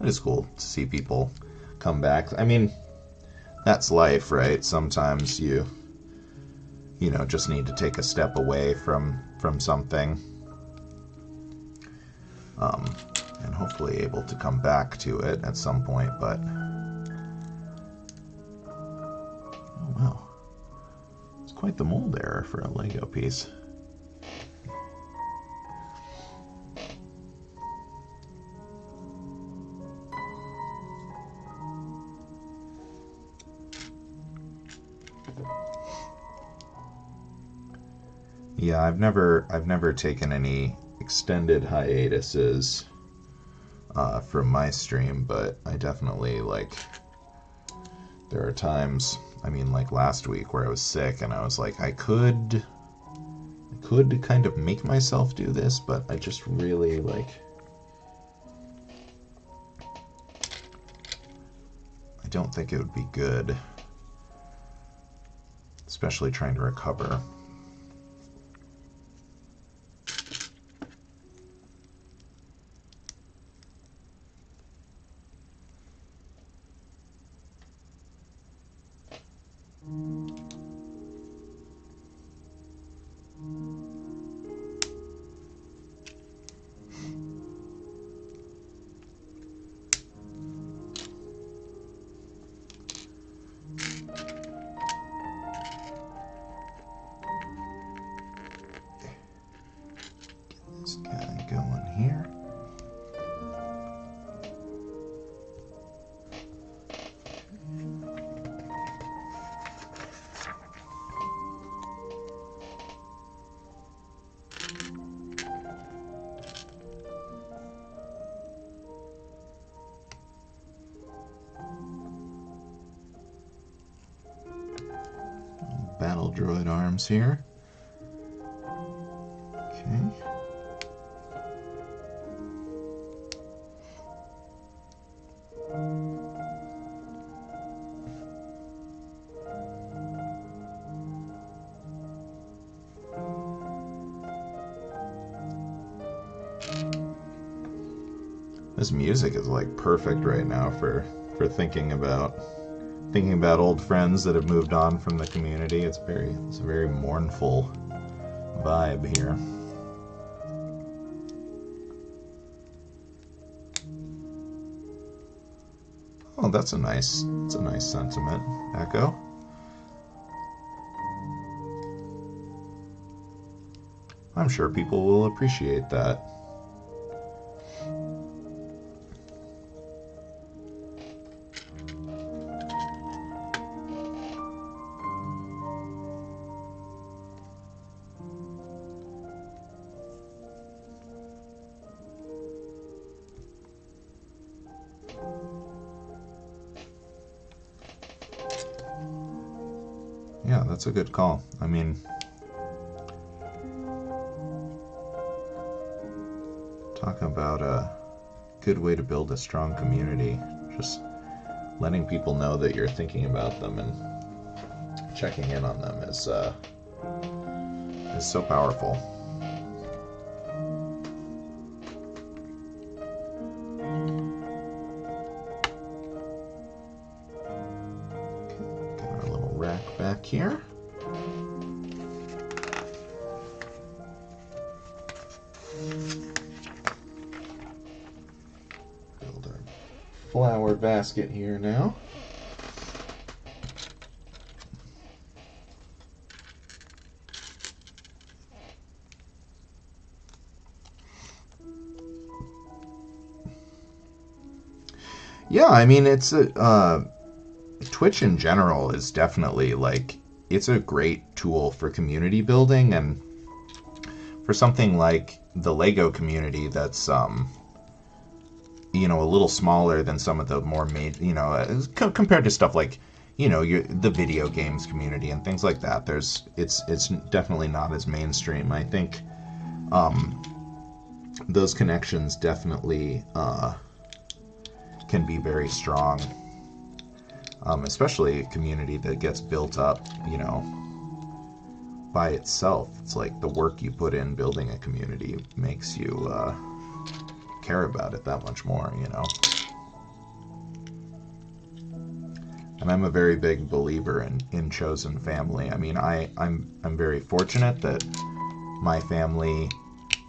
It is cool to see people come back. I mean, that's life, right? Sometimes you know, just need to take a step away from something, and hopefully able to come back to it at some point. But oh wow, it's quite the mold error for a Lego piece. Yeah, I've never taken any extended hiatuses from my stream, but I definitely, like, there are times, I mean, like last week where I was sick and I was like, I could could kind of make myself do this, but I just really, like... I don't think it would be good. Especially trying to recover. This guy going here. Battle droid arms here. Okay. This music is like perfect right now for thinking about old friends that have moved on from the community. It's a very mournful vibe here. Oh, that's a nice sentiment, Echo. I'm sure people will appreciate that. Yeah, that's a good call. I mean, talk about a good way to build a strong community. Just letting people know that you're thinking about them and checking in on them is so powerful. Okay, got our little rack back here. Build our flower basket here now. Yeah, I mean, it's Twitch in general is definitely like, it's a great tool for community building, and for something like the Lego community that's you know, a little smaller than some of the more compared to stuff like, you know, the video games community and things like that. It's definitely not as mainstream. I think those connections definitely can be very strong, especially a community that gets built up, you know, by itself. It's like the work you put in building a community makes you care about it that much more, you know. And I'm a very big believer in chosen family. I mean, I'm very fortunate that my family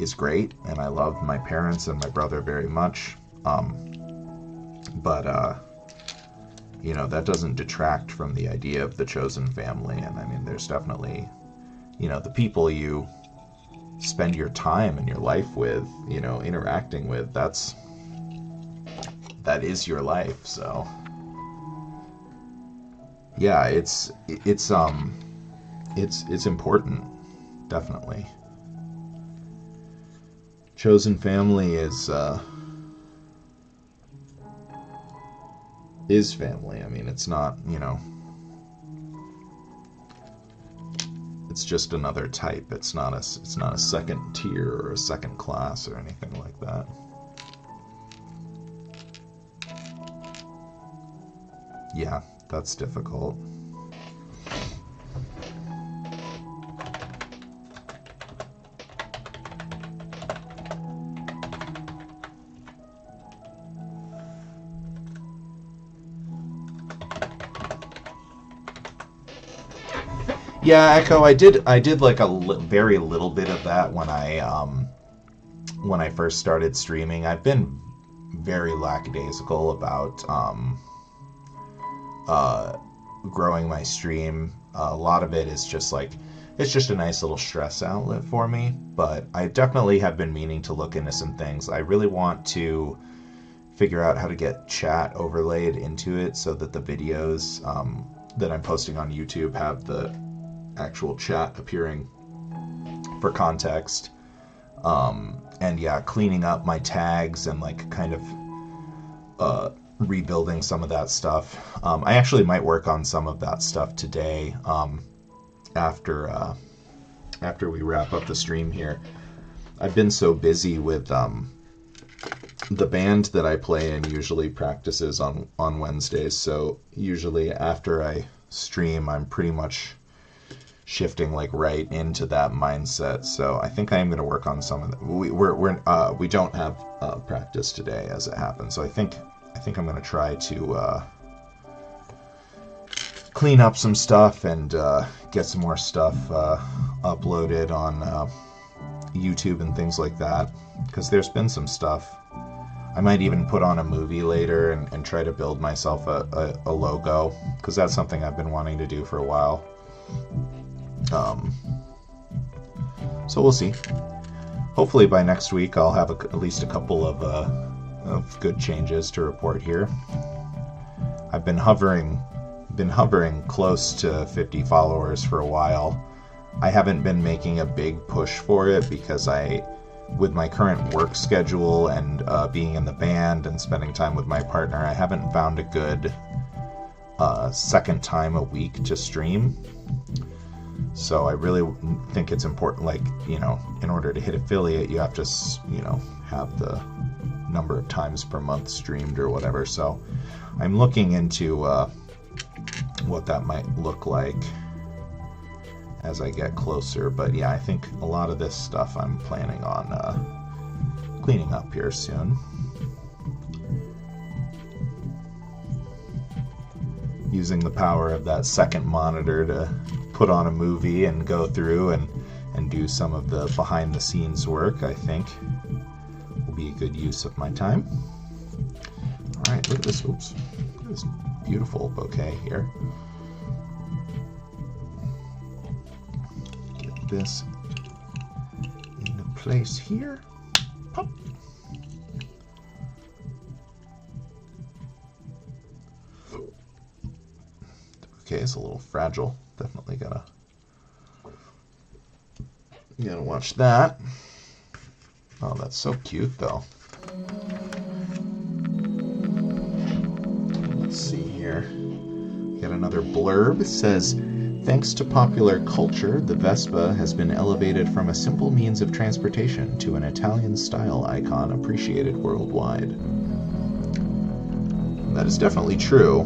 is great, and I love my parents and my brother very much. But you know, that doesn't detract from the idea of the chosen family. And I mean, there's definitely, you know, the people you spend your time and your life with, you know, interacting with, that is your life. So yeah, it's important, definitely. Chosen family is family. I mean, it's not, you know, It's just another type. It's not a second tier or a second class or anything like that. Yeah, that's difficult. Yeah, Echo. I did like very little bit of that when I first started streaming. I've been very lackadaisical about growing my stream. A lot of it is just like, it's just a nice little stress outlet for me. But I definitely have been meaning to look into some things. I really want to figure out how to get chat overlaid into it so that the videos that I'm posting on YouTube have the actual chat appearing for context. And yeah, cleaning up my tags and like kind of rebuilding some of that stuff. I actually might work on some of that stuff today after we wrap up the stream here. I've been so busy with the band that I play in usually practices on Wednesdays, so usually after I stream I'm pretty much shifting like right into that mindset. So I think I am going to work on some of that. We don't have practice today as it happens, so I think I'm going to try to clean up some stuff and get some more stuff uploaded on YouTube and things like that, because there's been some stuff. I might even put on a movie later and try to build myself a logo, because that's something I've been wanting to do for a while. So we'll see. Hopefully by next week I'll have at least a couple of good changes to report here. I've been hovering close to 50 followers for a while. I haven't been making a big push for it because with my current work schedule and being in the band and spending time with my partner, I haven't found a good second time a week to stream. So I really think it's important, like, in order to hit affiliate, you have to, have the number of times per month streamed or whatever. So I'm looking into what that might look like as I get closer. But yeah, I think a lot of this stuff I'm planning on cleaning up here soon. Using the power of that second monitor to put on a movie and go through and do some of the behind the scenes work, I think will be a good use of my time. All right, look at this. Oops, look at this beautiful bouquet here. Get this into place here. Pop. Okay, it's a little fragile. Definitely gotta watch that. Oh, that's so cute, though. Let's see here. Got another blurb. It says, thanks to popular culture, the Vespa has been elevated from a simple means of transportation to an Italian-style icon appreciated worldwide. That is definitely true.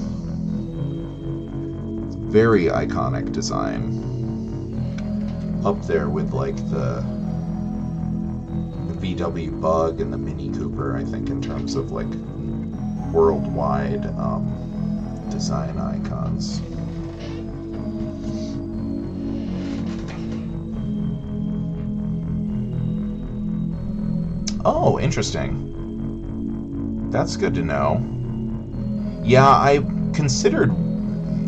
Very iconic design. Up there with like the VW Bug and the Mini Cooper, I think, in terms of like worldwide design icons. Oh, interesting. That's good to know. Yeah, I considered.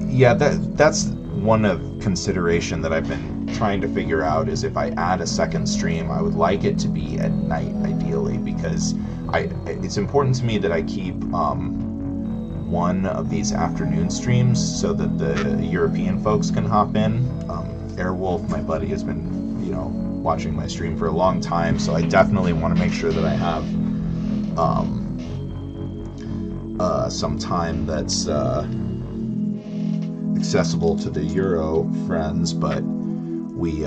Yeah, that's one of consideration that I've been trying to figure out, is if I add a second stream, I would like it to be at night, ideally, because it's important to me that I keep one of these afternoon streams so that the European folks can hop in. Airwolf, my buddy, has been watching my stream for a long time, so I definitely want to make sure that I have some time that's accessible to the Euro friends. But we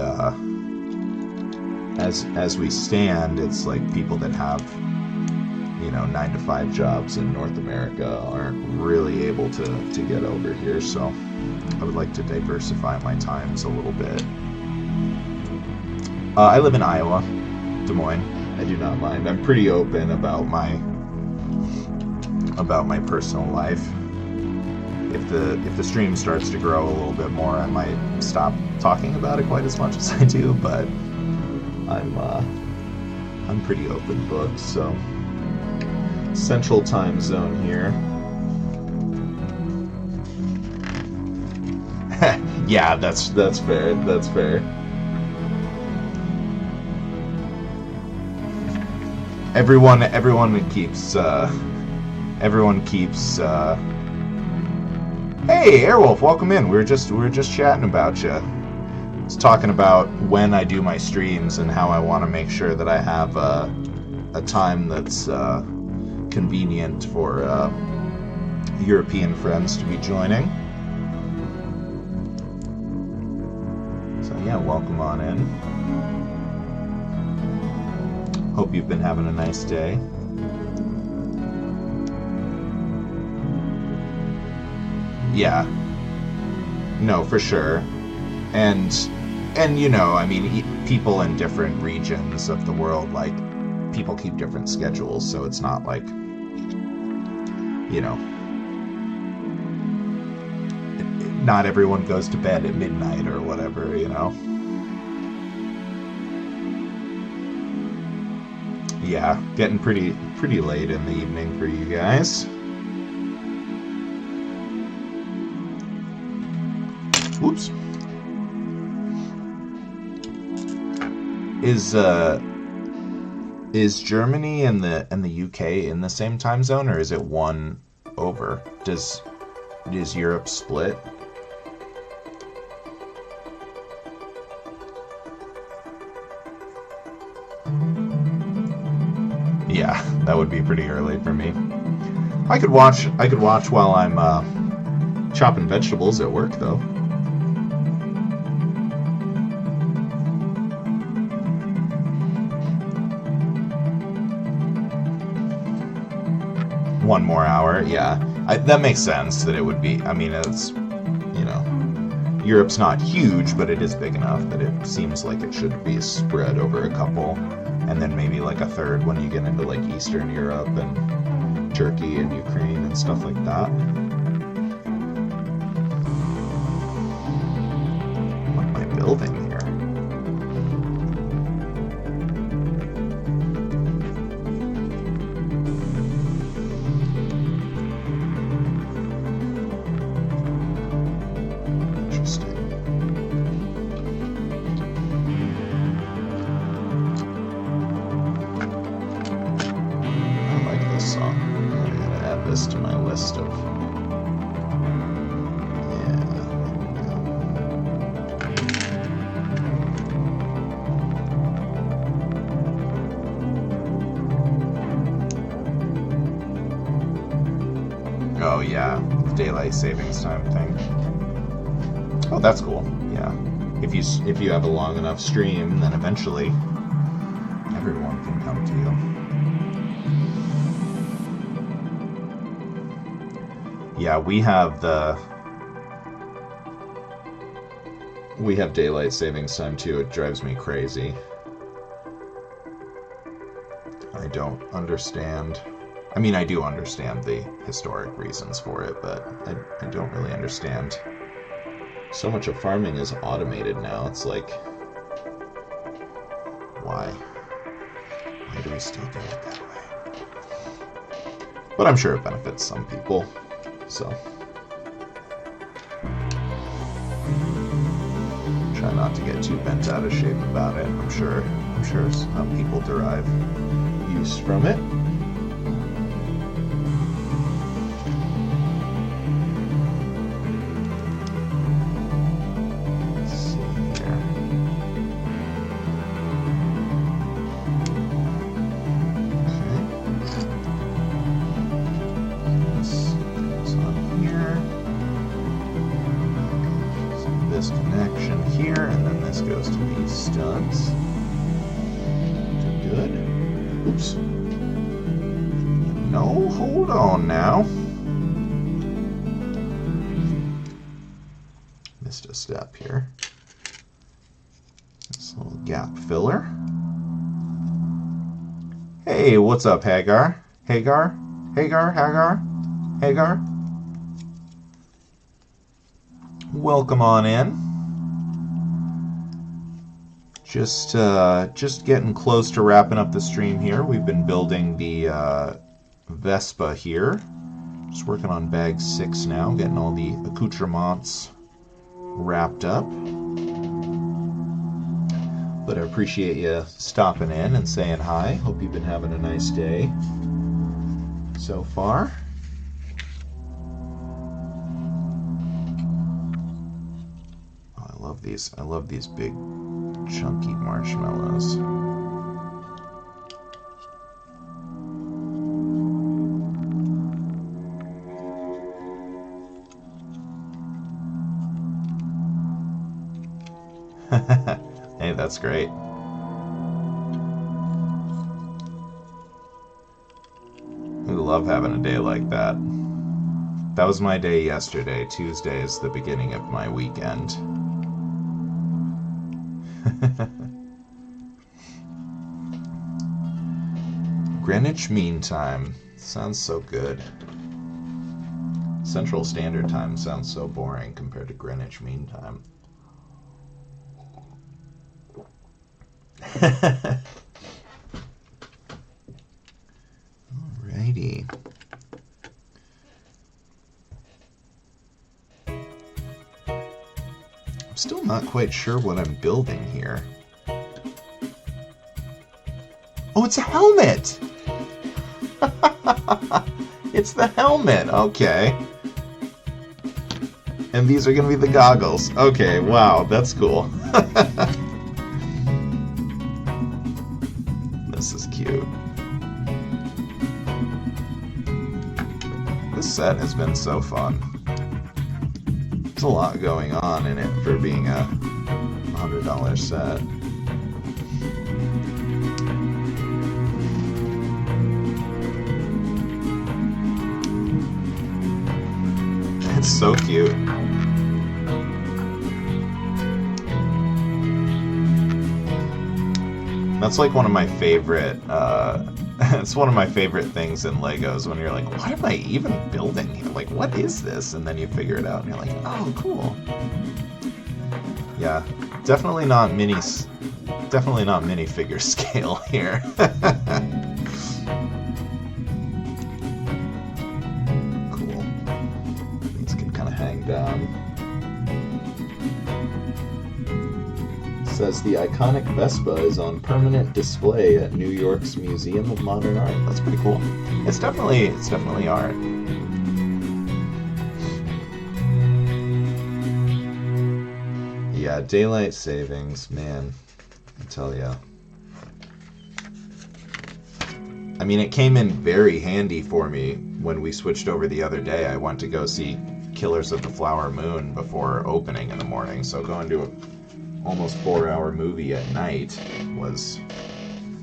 as we stand, it's like people that have 9-to-5 jobs in North America aren't really able to get over here. So I would like to diversify my times a little bit. I live in Iowa, Des Moines. I do not mind. I'm pretty open about my personal life. If the stream starts to grow a little bit more, I might stop talking about it quite as much as I do, but I'm pretty open book. So Central Time Zone here. Yeah, that's fair. That's fair. Everyone keeps Hey, Airwolf, welcome in. We were just chatting about you. It's talking about when I do my streams and how I want to make sure that I have a time that's convenient for European friends to be joining. So yeah, welcome on in. Hope you've been having a nice day. Yeah. No, for sure. And I mean, people in different regions of the world, like, people keep different schedules, so it's not like, not everyone goes to bed at midnight or whatever, Yeah, getting pretty late in the evening for you guys. Whoops. Is Germany and the UK in the same time zone, or is it one over? Does Europe split? Yeah, that would be pretty early for me. I could watch while I'm chopping vegetables at work, though. One more hour, yeah. That makes sense that it would be. I mean, it's, Europe's not huge, but it is big enough that it seems like it should be spread over a couple, and then maybe like a third when you get into like Eastern Europe and Turkey and Ukraine and stuff like that. What am I building here? Oh yeah, daylight savings time thing. Oh, that's cool. Yeah, if you have a long enough stream, then eventually everyone can come to you. Yeah, we have daylight savings time too. It drives me crazy. I don't understand. I mean, I do understand the historic reasons for it, but I don't really understand. So much of farming is automated now. It's like, why? Why do we still do it that way? But I'm sure it benefits some people, so. Try not to get too bent out of shape about it. I'm sure some people derive use from it. this connection here, and then this goes to these studs. Good. Oops. No, hold on now. Missed a step here. This little gap filler. Hey, what's up, Hagar? Hagar? Hagar? Hagar? Hagar? Welcome on in. Just getting close to wrapping up the stream here. We've been building the Vespa here. Just working on bag 6 now, getting all the accoutrements wrapped up. But I appreciate you stopping in and saying hi. Hope you've been having a nice day so far. Oh, I love these. I love these big chunky marshmallows. Hey, that's great. We love having a day like that. That was my day yesterday. Tuesday is the beginning of my weekend. Greenwich Mean Time. Sounds so good. Central Standard Time sounds so boring compared to Greenwich Mean Time. Alrighty. I'm still not quite sure what I'm building here. Oh, it's a helmet! It's the helmet, okay. And these are gonna be the goggles. Okay, wow, that's cool. This is cute. This set has been so fun. There's a lot going on in it for being a $100 set. It's so cute. That's like one of my favorite, it's one of my favorite things in Legos when you're like, what am I even building here? Like, what is this? And then you figure it out and you're like, oh, cool. Yeah, definitely not minifigure scale here. Cool. These can kind of hang down. Says the iconic Vespa is on permanent display at New York's Museum of Modern Art. That's pretty cool. It's definitely art. Yeah, daylight savings, man. I tell ya. I mean, it came in very handy for me when we switched over the other day. I went to go see Killers of the Flower Moon before opening in the morning, so going to a almost 4-hour movie at night was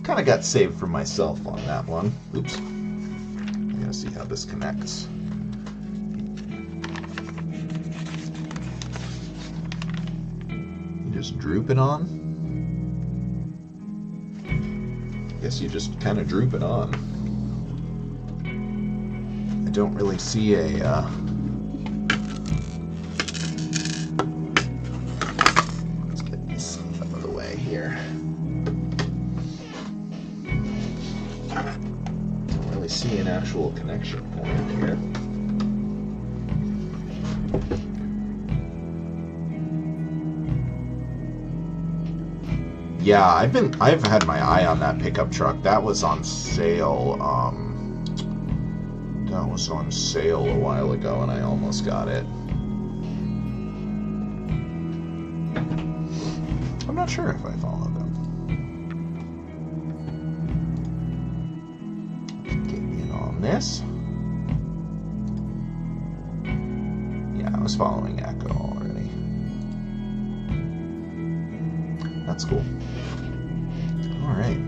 kind of got saved for myself on that one. Oops. I'm gonna see how this connects. You just droop it on. Guess you just kind of droop it on. I don't really see a here. Don't really see an actual connection point here. Yeah, I've had my eye on that pickup truck. That was on sale. That was on sale a while ago, and I almost got it. I'm not sure if I followed them. Get in on this. Yeah, I was following Echo already. that's cool. All right.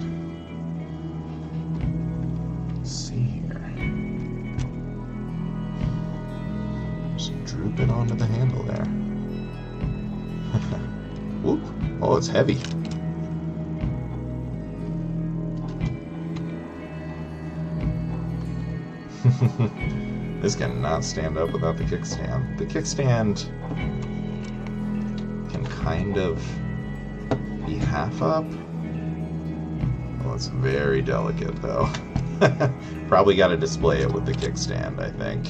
Let's see here. Just droop it onto the handle there. Whoop. Oh, it's heavy. This cannot stand up without the kickstand. The kickstand can kind of be half up. Oh, it's very delicate though. Probably got to display it with the kickstand, I think.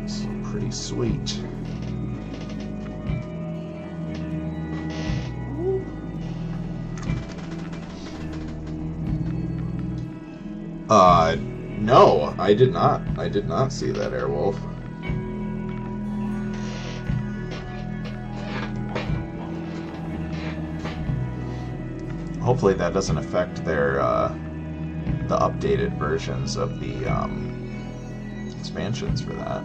It's pretty sweet. No, I did not. I did not see that Airwolf. Hopefully that doesn't affect their the updated versions of the expansions for that.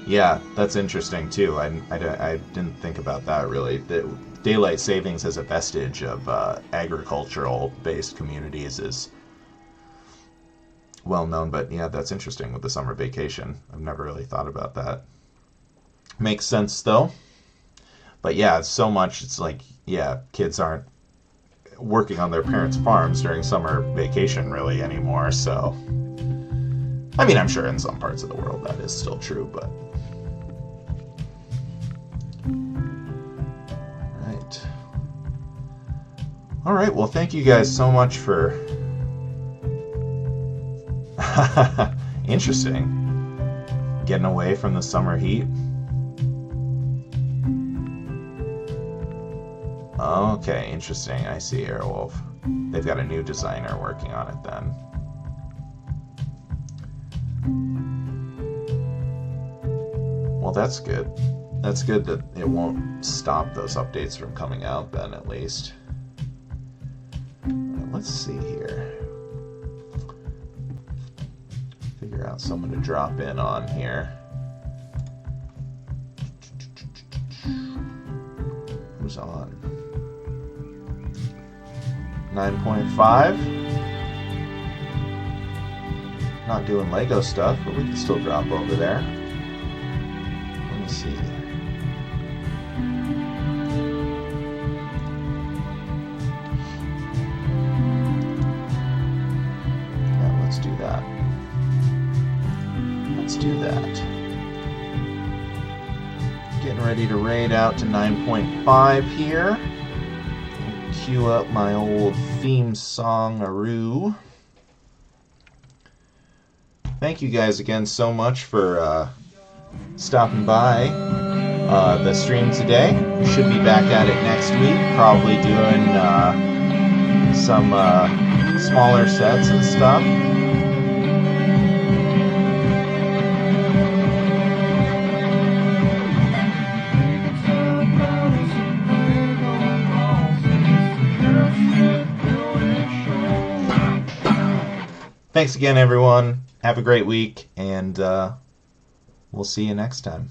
Yeah, that's interesting too. I didn't think about that really. Daylight savings as a vestige of agricultural-based communities is well known, but yeah, that's interesting with the summer vacation. I've never really thought about that. Makes sense though. But yeah, it's so much. It's like, yeah, kids aren't working on their parents' farms during summer vacation really anymore. So, I mean, I'm sure in some parts of the world that is still true, but. All right, well, thank you guys so much for... Interesting. Getting away from the summer heat. Okay, interesting. I see, Airwolf. They've got a new designer working on it then. Well, that's good. That's good that it won't stop those updates from coming out then, at least. Let's see here. Figure out someone to drop in on here. Who's on? 9.5. Not doing Lego stuff, but we can still drop over there. Let me see. Do that. Getting ready to raid out to 9.5 here. Cue up my old theme song-aroo. Thank you guys again so much for stopping by the stream today. We should be back at it next week, probably doing some smaller sets and stuff. Thanks again, everyone. Have a great week, and we'll see you next time.